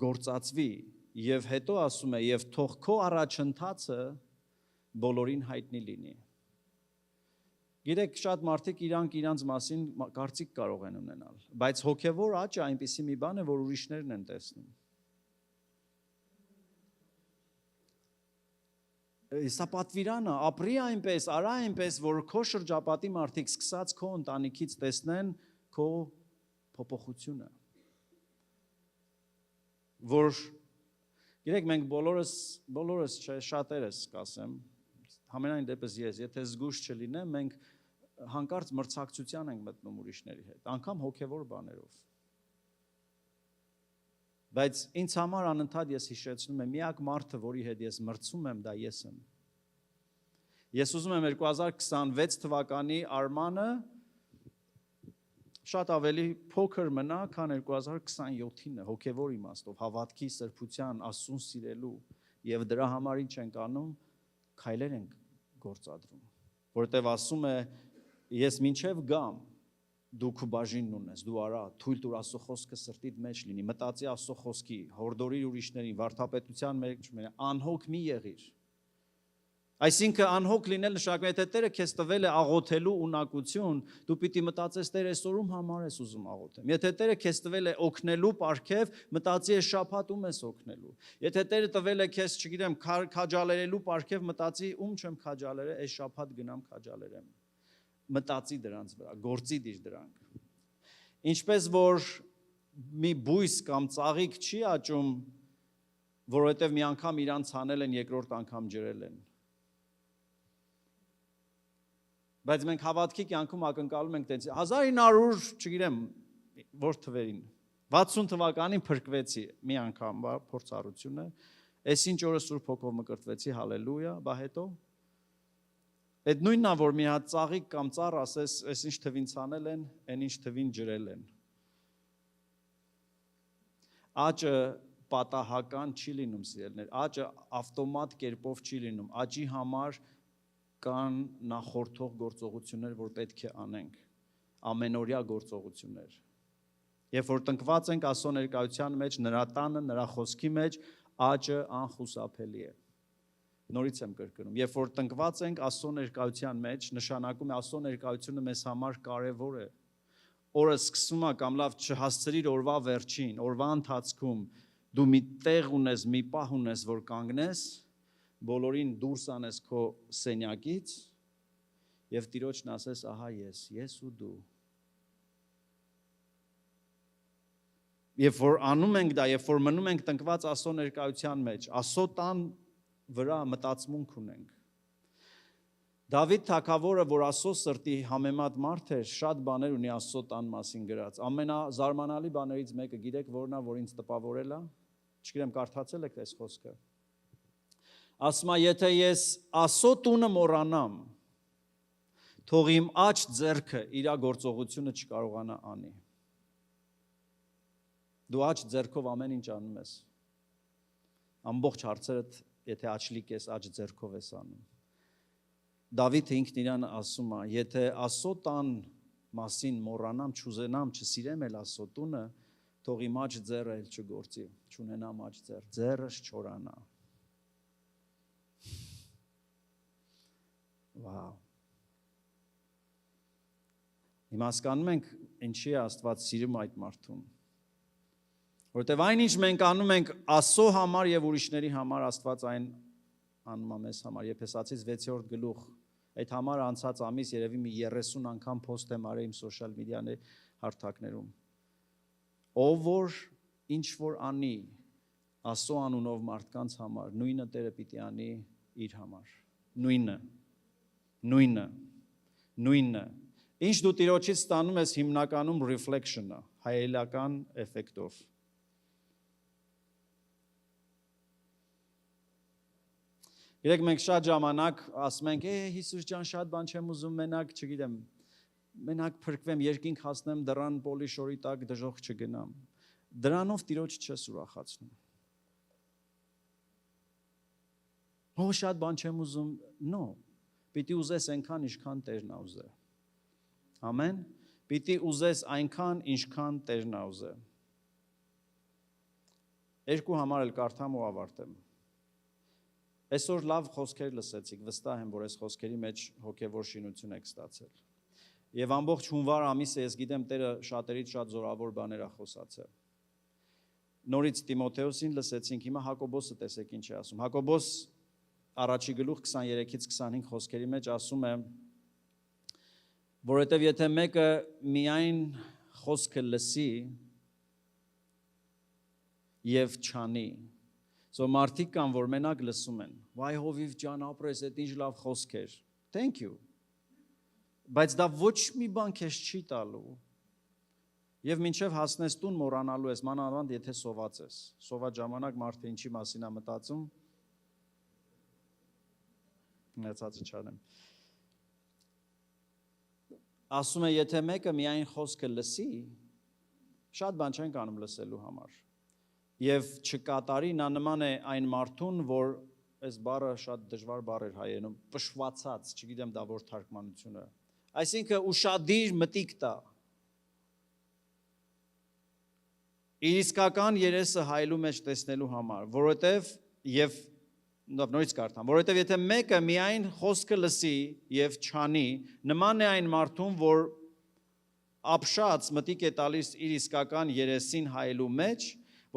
գործածվի եւ հետո ասում է եւ թող քո առաջընթացը բոլորին հայտնի լինի։ Գիտեք, շատ մարդիկ իրանց մասին կարծիք կարող են ունենալ, բայց հոգևոր աճը այնպիսի մի բան է, որ ուրիշներն են տեսնում։ Սա պատվիրանը, ապրի այնպես, արա այնպես, որ քո շրջապատի մարդիկ սկսած քո ընտանիքից տեսնեն քո փոփոխությունը։ Որ գիտեք, մենք բոլորս շատերս կասեմ, համենայն դեպս ես, եթե զգուշ չլինեմ, մենք հանկարծ մրցակցության ենք մտնում ուրիշների հետ, անգամ հոգևոր բաներով։ Բայց ինձ համար անընդհատ ես հիշեցնում եմ միակ մարդը, որի հետ ես մրցում եմ, դա ես եմ։ Ես ուզում եմ 2026 թվականի Արմանը շատ ավելի փոքր մնա, քան 2027-ը, հոգևոր իմաստով, հավատքի, սրբության, Աստծուն սիրելու եւ դրա համար ինչ ենք անում, քայլեր ենք գործադրում, որովհետեւ ասում է ես մինչև գամ դու քո բաժինն ունես, դու արա, թույլ տուր Աստծո խոսքը սրտիդ մեջ լինի, մտածի Աստծո խոսքի, հորդորիր ուրիշներին, վարդապետության մեջ անհոգ մի եղիր։ Այսինքն անհոգ լինել նշանակում է, եթե Տերը քեզ տվել է աղոթելու ունակություն, դու պիտի մտածես Տեր այսօրում համար ես ուզում աղոթեմ։ Եթե Տերը քեզ տվել է օգնելու պարգև, մտածի այս շաբաթում ես օգնելու։ Եթե Տերը տվել է քեզ, չգիտեմ, քաջալերելու պարգև, մտածի ում չեմ քաջալերել, այս շաբաթ գնամ քաջալերեմ։ Մտածի դրանց վրա, գործի դիր դրանք։ Ինչպես որ մի բույս կամ ծաղիկ չի աճում, որովհետև մի անգամ իրանց հանել են, երկրորդ անգամ ջրել են։ Բայց մենք հավատքի կյանքում ակնկալում ենք տենց 1900, չգիտեմ, որ թվերին, 60 թվականին փրկվեցի մի անգամ, փորձառությունը, այս ինչ օրը Սուրբ Հոգով մկրտվեցի, հալելույա, բա հետո այդ նույնն է, որ մի հատ ծաղիկ կամ ծառ ասես, այս ինչ թվին ցանել են, այն ինչ թվին ջրել են։ Աճը պատահական չի լինում, սիրելիներ, աճը ավտոմատ կերպով չի լինում, աճի համար կան նախորդող գործողություններ, որ պետք է անենք, ամենօրյա գործողություններ։ Երբ որ տնկված ենք Աստծո ներկայության մեջ, նրա տանը, նրա խոսքի մեջ, աճը անխուսափելի է։ Նորից եմ կրկնում, երբ որ տնկված ենք Աստծո ներկայության մեջ, նշանակում է Աստծո ներկայությունը մեզ համար կարևոր է։ Օրը սկսում է կամ լավ չհասցրիր օրվա վերջին, օրվա ընթացքում դու մի տեղ ունես, մի պահ ունես, որ կանգնես, բոլորին դուրս անես քո սենյակից եւ Տիրոջն ասես, ահա ես ու դու։ Երբ որ անում ենք դա, երբ որ մնում ենք տնկված Աստծո ներկայության մեջ, Աստծո տան վրա մտածմունք ունենք։ Դավիթ թագավորը, որ Աստծո սրտի համեմատ մարդ էր, շատ բաներ ունի Աստծո տան մասին գրած։ Ամենազարմանալի բաներից մեկը գիտեք որն է, որ ինձ տպավորել է։ Չգիտեմ, կարդացել եք այս խոսքը։ Ասում է, եթե ես Աստծո տունը մոռանամ, թող իմ աջ ձեռքը իր գործողությունը չկարողանա անի։ Դու աջ ձեռքով ամեն ինչ անում ես։ Ամբողջ հարցերդ, եթե աչլիկ ես, աջ ձեռքով ես անում։ Դավիթը ինքն իրան ասում է, եթե Աստծո տան մասին մոռանամ, չուզենամ, չսիրեմ էլ Աստծո տունը, թող իմ աջ ձեռը էլ չգործի, չունենամ աջ ձեռ, ձեռս չորանա։ Վաու։ Հիմա հասկանում ենք, ինչի է Աստված սիրում այդ մարդուն։ Որտեվ այնինչ մենք անում ենք Աստծո համար եւ ուրիշների համար, Աստված այն անում է մեզ համար։ Եփեսացիս 6-րդ գլուխ, այդ համար անցած ամիս երևի մի 30 անգամ post եմ արել իմ սոցիալ մեդիաների հարթակներում։ Ով որ ինչ որ անի Աստծո անունով մարդկանց համար, նույնը Տերը պիտի անի իր համար։ Նույնը։ Ինչ դու Տիրոջից ստանում ես հիմնականում reflection-ը, հայելական էֆեկտով։ Գիտեք, մենք շատ ժամանակ ասում ենք, Հիսուս ջան, շատ բան չեմ ուզում, մենակ, չգիտեմ, մենակ փրկվեմ, երկինք հասնեմ, դռան պոլիշորի տակ դժոխք չգնամ։ Դրանով Տիրոջ չես ուրախացնում։ Շատ բան չեմ ուզում, no, Պիտի ուզես այնքան, ինչքան Տերն ա ուզե։ Ամեն։ Պիտի ուզես այնքան, ինչքան Տերն ա ուզե։ Երկու համար էլ կարդամ ու ավարտեմ։ Այսօր լավ խոսքեր լսեցիք, վստահ եմ, որ այս խոսքերի մեջ հոգևոր շինություն եք ստացել։ Եվ ամբողջ հունվար ամիսը ես գիտեմ Տերը շատերից շատ զորավոր բաներ ա խոսացել։ Նորից Տիմոթեոսին լսեցինք, հիմա Հակոբոսը տեսեք ինչ է ասում։ Հակոբոս առաջի գլուխ 23-ից 25 խոսքերի մեջ ասում է, որովհետև եթե մեկը միայն խոսքը լսի եւ չանի, մարդիկ կան, որ մենակ լսում են, վայ հովիվ ջան ապրես, այդ ինչ լավ խոսքեր, thank you, բայց դա ոչ մի բան քեզ չի տալու, եւ մինչեւ հասնես տուն մոռանալու ես, մանավանդ եթե սոված ես, սոված ժամանակ մարդը ինչի մասին է մտածում, նեցածը չանեմ, ասում է, եթե մեկը միայն խոսքը լսի, շատ բան չենք անում լսելու համար, եւ չկատարի, նա նման է այն մարդուն, որ այս բառը շատ դժվար բառ էր հայերենում, պշվացած, չգիտեմ դա որ թարգմանությունը, այսինքն ուշադիր մտիկ տա, իր իսկական երեսը հայելու մեջ տեսնելու համար, որովհետև եւ նորից կարդամ, որովհետև եթե մեկը միայն խոսքը լսի եւ չանի, նման է այն մարդուն, որ ապշած մտիկ է տալիս իր իսկական երեսին հայելու մեջ,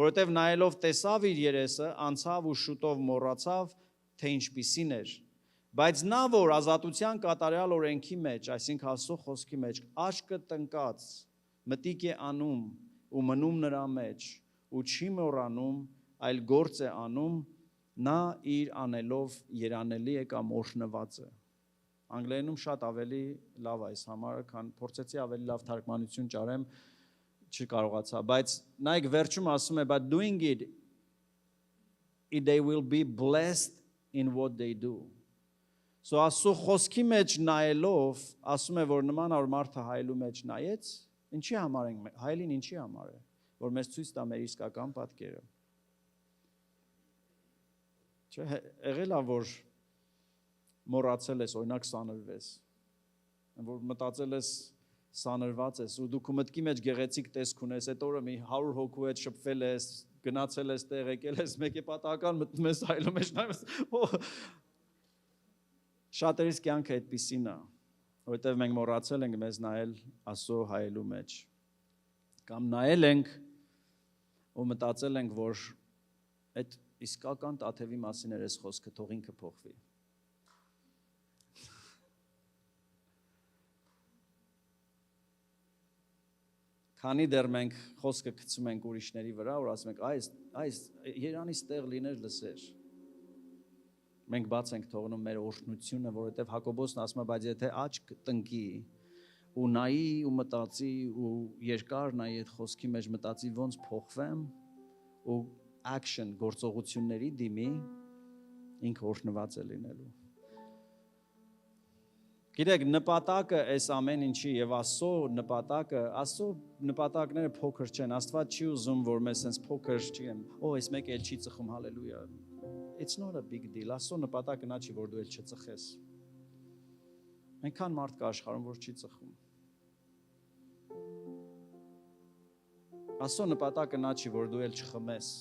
որովհետև նայելով տեսավ իր երեսը, անցավ ու շուտով մոռացավ, թե ինչպիսին էր, բայց նա, որ ազատության կատարյալ օրենքի մեջ, այսինքն Աստծո խոսքի մեջ, աչքը տնկած, մտիկ է անում ու մնում նրա մեջ, ու չի մոռանում, այլ գործ է անում, նա իր անելով երանելի է կամ օրհնված է։ Անգլերենում շատ ավելի լավ այս համարը, քան փորձեցի ավելի լավ թարգմանություն ճարեմ, չկարողացա, բայց նայեք վերջում ասում է, but doing it, they will be blessed in what they do. So Աստծո խոսքի մեջ նայելով, ասում է, որ նման որ մարդը հայելու մեջ նայեց, ինչի համար ենք, հայելին ինչի համար է, որ մեզ ցույց տա մեր իսկական պատկերը։ Չէ, եղել է, որ մոռացել ես, օրինակ սանրվես, որ մտածել ես սանրված ես, ու դու քո մտքի մեջ գեղեցիկ տեսք ունես, այդ օրը մի 100 հոգու հետ շփվել ես, գնացել ես տեղ, եկել ես, մեկ է պատահական մտնում ես հայելու մեջ նայում ես, շատերիս կյանքը այդպիսին է, որովհետև մենք մոռացել ենք մեզ նայել Աստծո հայելու մեջ, կամ նայել ենք ու մտածել ենք, որ այդ իսկական Տաթևի մասին էր այս խոսքը, թող ինքը փոխվի։ Քանի դեռ մենք խոսքը գցում ենք ուրիշների վրա, որ ասում ենք, այս Երանից տեղ լիներ լսեր։ Մենք բաց ենք թողնում մեր օրհնությունը, որովհետև Հակոբոսն ասում է, բայց եթե աչք տնկի ու նայի ու մտածի ու երկար նայի այդ խոսքի մեջ մտածի ոնց փոխվեմ ու action գործողությունների դիմի ինքը օրհնված է լինելու։ Գիտեք, նպատակը այս ամեն ինչի եւ Աստծո նպատակները փոքր չեն։ Աստված չի ուզում, որ մեզ sense փոքր չգիտեմ, այս մեկը էլ չի ծխում, հալելույա։ It's not a big deal։ Աստծո նպատակը նա չի, որ դու էլ չծխես։ Այնքան մարդ կա աշխարհում, որ չի ծխում։ Աստծո նպատակը նա չի, որ դու էլ չխմես։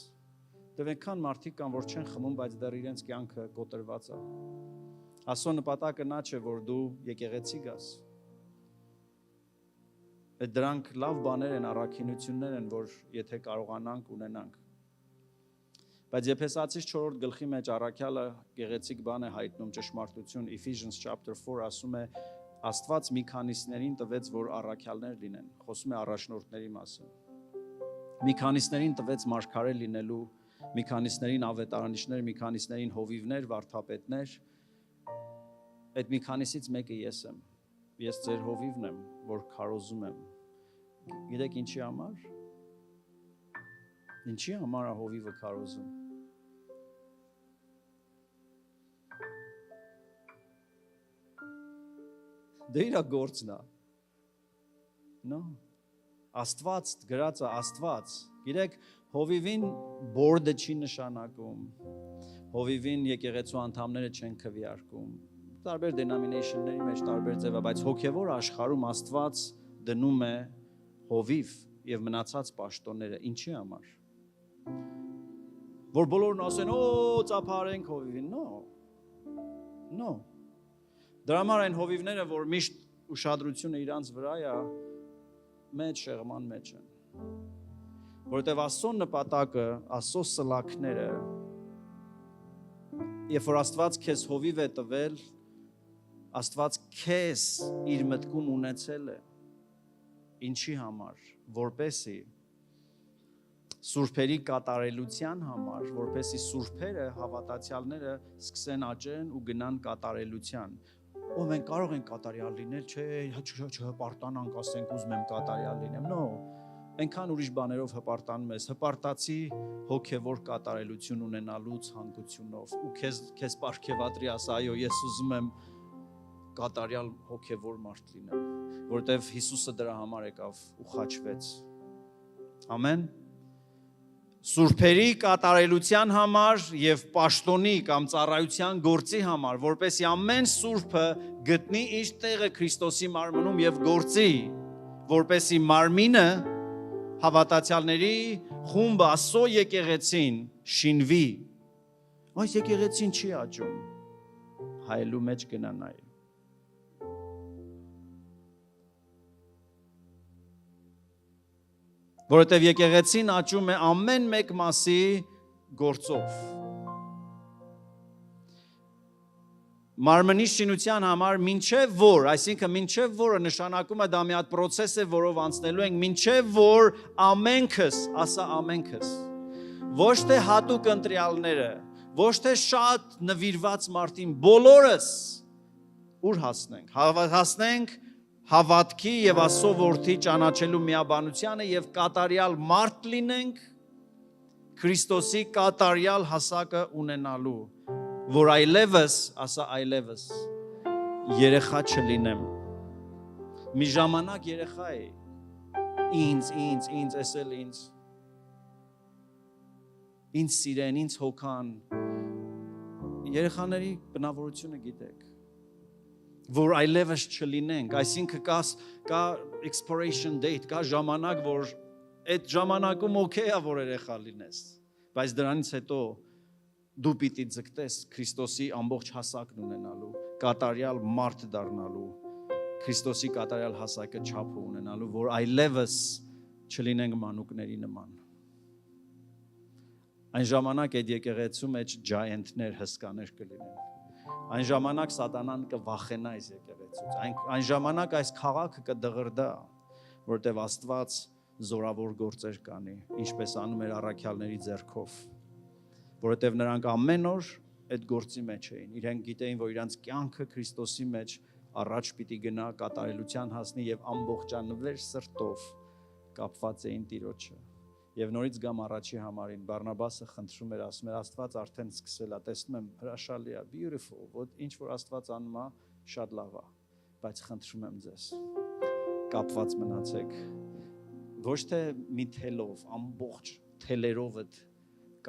Դեռ այնքան մարդիկ կան, որ չեն խմում, բայց դեռ իրենց կյանքը կոտրված է։ Աստծո նպատակը նա չէ, որ դու եկեղեցի գաս։ Դրանք լավ բաներ են, առաքինություններ են, որ եթե կարողանանք ունենանք։ Բայց Եփեսացիս 4-րդ գլխի մեջ առաքյալը գեղեցիկ բան է հայտնում ճշմարտություն, Ephesians chapter 4 ասում է, Աստված մի քանիսներին տվեց, որ առաքյալներ լինեն, խոսում է առաջնորդների մասին։ Մի քանիսներին տվեց մարգարե լինելու, մի քանիսներին ավետարանիչներ, մի քանիսներին հովիվներ, վարդապետներ։ Այդ մի քանիսից մեկը ես եմ։ Ես ձեր հովիվն եմ, որ քարոզում եմ։ Գիտեք ինչի համար։ Ինչի համար է հովիվը քարոզում։ Դա իր գործն է։ No։ Աստված գրածը Աստված։ Գիտեք, հովիվին բորդը չի նշանակում։ Հովիվին եկեղեցու անդամները չեն քվեարկում։ տարբեր denomination-ների մեջ տարբեր ձև է, բայց հոգևոր աշխարհում Աստված դնում է հովիվ եւ մնացած պաշտոնները ինչի համար։ Որ բոլորն ասեն, ծափարենք հովիվին, no։ Դրա համար այն հովիվները, որ միշտ ուշադրությունը իրանց վրա է, մեջ շեղման մեջ են։ Որովհետև Աստծո նպատակը, Աստծո սլաքները, երբ որ Աստված քեզ հովիվ է տվել, Աստված քեզ իր մտքում ունեցել է։ Ինչի համար, որպեսի սուրբերի կատարելության համար, որպեսի սուրբերը, հավատացյալները սկսեն աճեն ու գնան կատարելության։ Մենք կարող ենք կատարյալ լինել, չհպարտանանք, ասենք ուզում եմ կատարյալ լինեմ։ No, այնքան ուրիշ բաներով հպարտանում ես, հպարտացի հոգևոր կատարելություն ունենալու ցանկությունով ու քեզ պարգևատրի ասա, այո, ես ուզում եմ կատարյալ հոգևոր մարդ լինեմ, որովհետև Հիսուսը դրա համար եկավ ու խաչվեց։ Ամեն։ Սուրբերի կատարելության համար եւ պաշտոնի կամ ծառայության գործի համար, որպեսզի ամեն սուրբը գտնի իր տեղը Քրիստոսի մարմնում եւ գործի, որպեսզի մարմինը հավատացյալների խումբը Աստծո եկեղեցին շինվի։ Այս եկեղեցին չի աճում, հայելու մեջ գնանայ։ Որովհետև եկեղեցին աճում է ամեն մեկ մասի գործով։ Մարմնի շինության համար մինչև որ, այսինքն մինչև որը նշանակում է դա մի հատ process է, որով անցնելու ենք, մինչև որ ամենքս, ասա ամենքս, ոչ թե հատուկ ընտրյալները, ոչ թե շատ նվիրված մարդին, բոլորս ուր հասնենք, հասնենք հավատքի եւ Աստծո որդի ճանաչելու միաբանությանը եւ կատարյալ մարդ լինենք Քրիստոսի կատարյալ հասակը ունենալու, որ այլևս, ասա այլևս, երեխա չլինեմ։ Մի ժամանակ երեխա է, ինձ, էսել ինձ սիրեն, ինձ հոգան, երեխաների բնավորությունը գիտեք, որ այլևս չլինենք, այսինքն կա expiration date, կա ժամանակ, որ այդ ժամանակում օքեյ է, որ երեխա լինես, բայց դրանից հետո դու պիտի ձգտես Քրիստոսի ամբողջ հասակն ունենալու, կատարյալ մարդ դառնալու, Քրիստոսի կատարյալ հասակը չափը ունենալու, որ այլևս չլինենք մանուկների նման։ Այն ժամանակ այդ եկեղեցու մեջ ջայենտներ, հսկաներ կլինեն։ Այն ժամանակ սատանան կվախենա այս եկեղեցուց, այն ժամանակ այս քաղաքը կդղրդա, որտեղ Աստված զորավոր գործեր կանի, ինչպես անում էր առաքյալների ձեռքով, որովհետև նրանք ամեն օր այդ գործի մեջ էին, իրենք գիտեին, որ իրանց կյանքը Քրիստոսի մեջ առաջ պիտի գնա, կատարելության հասնի եւ ամբողջանվեր սրտով կապված էին Տիրոջը։ Եվ նորից գամ առաջի համարին, Բարնաբասը խնդրում էր, ասում էր, Աստված արդեն սկսել է, տեսնում եմ, հրաշալի է, beautiful, որ ինչ որ Աստված անում է, շատ լավ է, բայց խնդրում եմ ձեզ, կապված մնացեք, ոչ թե մի թելով, ամբողջ թելերով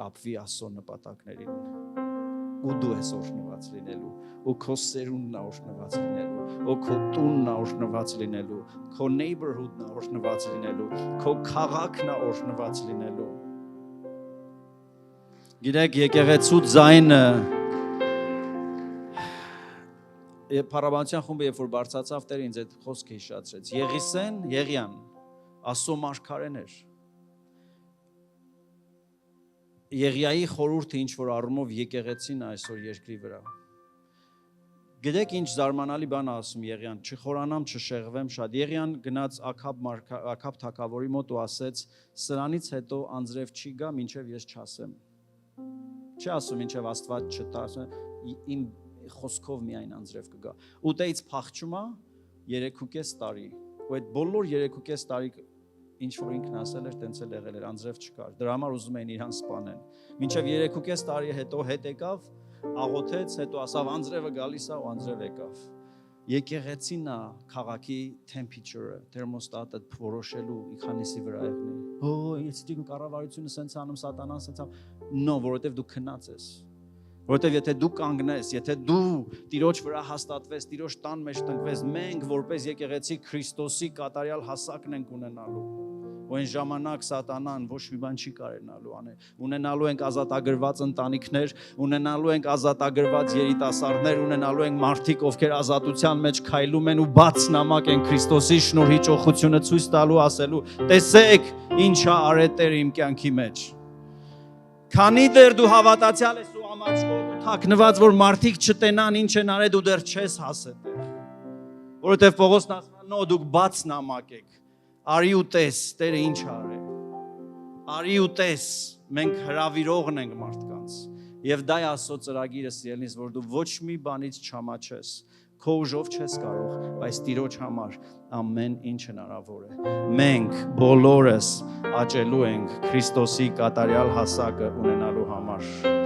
կապվի Աստծո նպատակներին, ու դու ես օրհնված լինելու, ու քո սերունդն է օրհնված լինելու, ու քո տունն է օրհնված լինելու, քո neighborhood-ն է օրհնված լինելու, քո քաղաքն է օրհնված լինելու։ Գիտեք, եկեղեցու ձայնը Փառաբանության խումբը երբ որ բարձրացավ Տերը ինձ այդ խոսքը հիշեցրեց։ Եղիան, Աստծո մարգարեն էր։ Եղիայի խորհուրդը ինչ որ առումով եկեղեցին է այսօր երկրի վրա։ Գիտեք ինչ զարմանալի բան ասում Եղիան, չխորանամ, չշեղվեմ շատ։ Եղիան գնաց Աքաբ թագավորի մոտ ու ասեց, սրանից հետո անձրև չի գա, մինչև ես չասեմ։ Չի ասում, մինչև Աստված չտա, իմ խոսքով միայն անձրև կգա։ Ուտեից փախչում է 3.5 տարի։ Ու այդ բոլոր 3.5 տարի ինչ որ ինքն ասել էր, տենց էլ եղել էր, անձրև չկար։ Դրա համար ուզում էին իրան սպանեն։ Մինչև 3.5 տարի հետո հետ եկավ, աղոթեց, հետո ասավ անձրևը գալիս է ու անձրև եկավ։ Եկեղեցին է քաղաքի temperature-ը, թերմոստատը որոշելու իքանիսի վրա եղնի։ Ես դու կառավարությունը սենց անում, սատանան սենց անում։ No, որովհետև դու քնած ես։ Որովհետև եթե դու կանգնես, եթե դու Տիրոջ վրա հաստատվես, Տիրոջ տան մեջ տնկվես, մենք որպես եկեղեցի Քրիստոսի կատարյալ հասակն ենք ունենալու։ Ու այն ժամանակ սատանան ոչ մի բան չի կարենալու անել։ Ունենալու ենք ազատագրված ընտանիքներ, ունենալու ենք ազատագրված երիտասարդներ, ունենալու ենք մարդիկ, ովքեր ազատության մեջ քայլում են ու բաց նամակ են Քրիստոսի շնորհի ճոխությունը ցույց տալու, ասելու. տեսեք, ինչա արել Տերը իմ կյանքի մեջ։ Քանի դեռ դու հավատացյալ ես ու ամաչկոտ ու թաքնված, որ մարդիկ չտենան ինչ են արել, դու դեռ չես հասել Տեր։ Որովհետև Պողոսն ասում է, նո, դուք բաց նամակ եք։ Արի ու տես, Տերը ինչ արել։ Արի ու տես, մենք հրավիրողն ենք մարդկանց։ Եվ դա է Աստծո ծրագիրը, սիրելիս, որ դու ոչ մի բանից չամաչես։ Քո ուժով չես կարող, բայց Տիրոջ համար ամեն ինչ հնարավոր է։ Մենք բոլորս աճելու ենք Քրիստոսի կատարյալ հասակը ունենալու համար։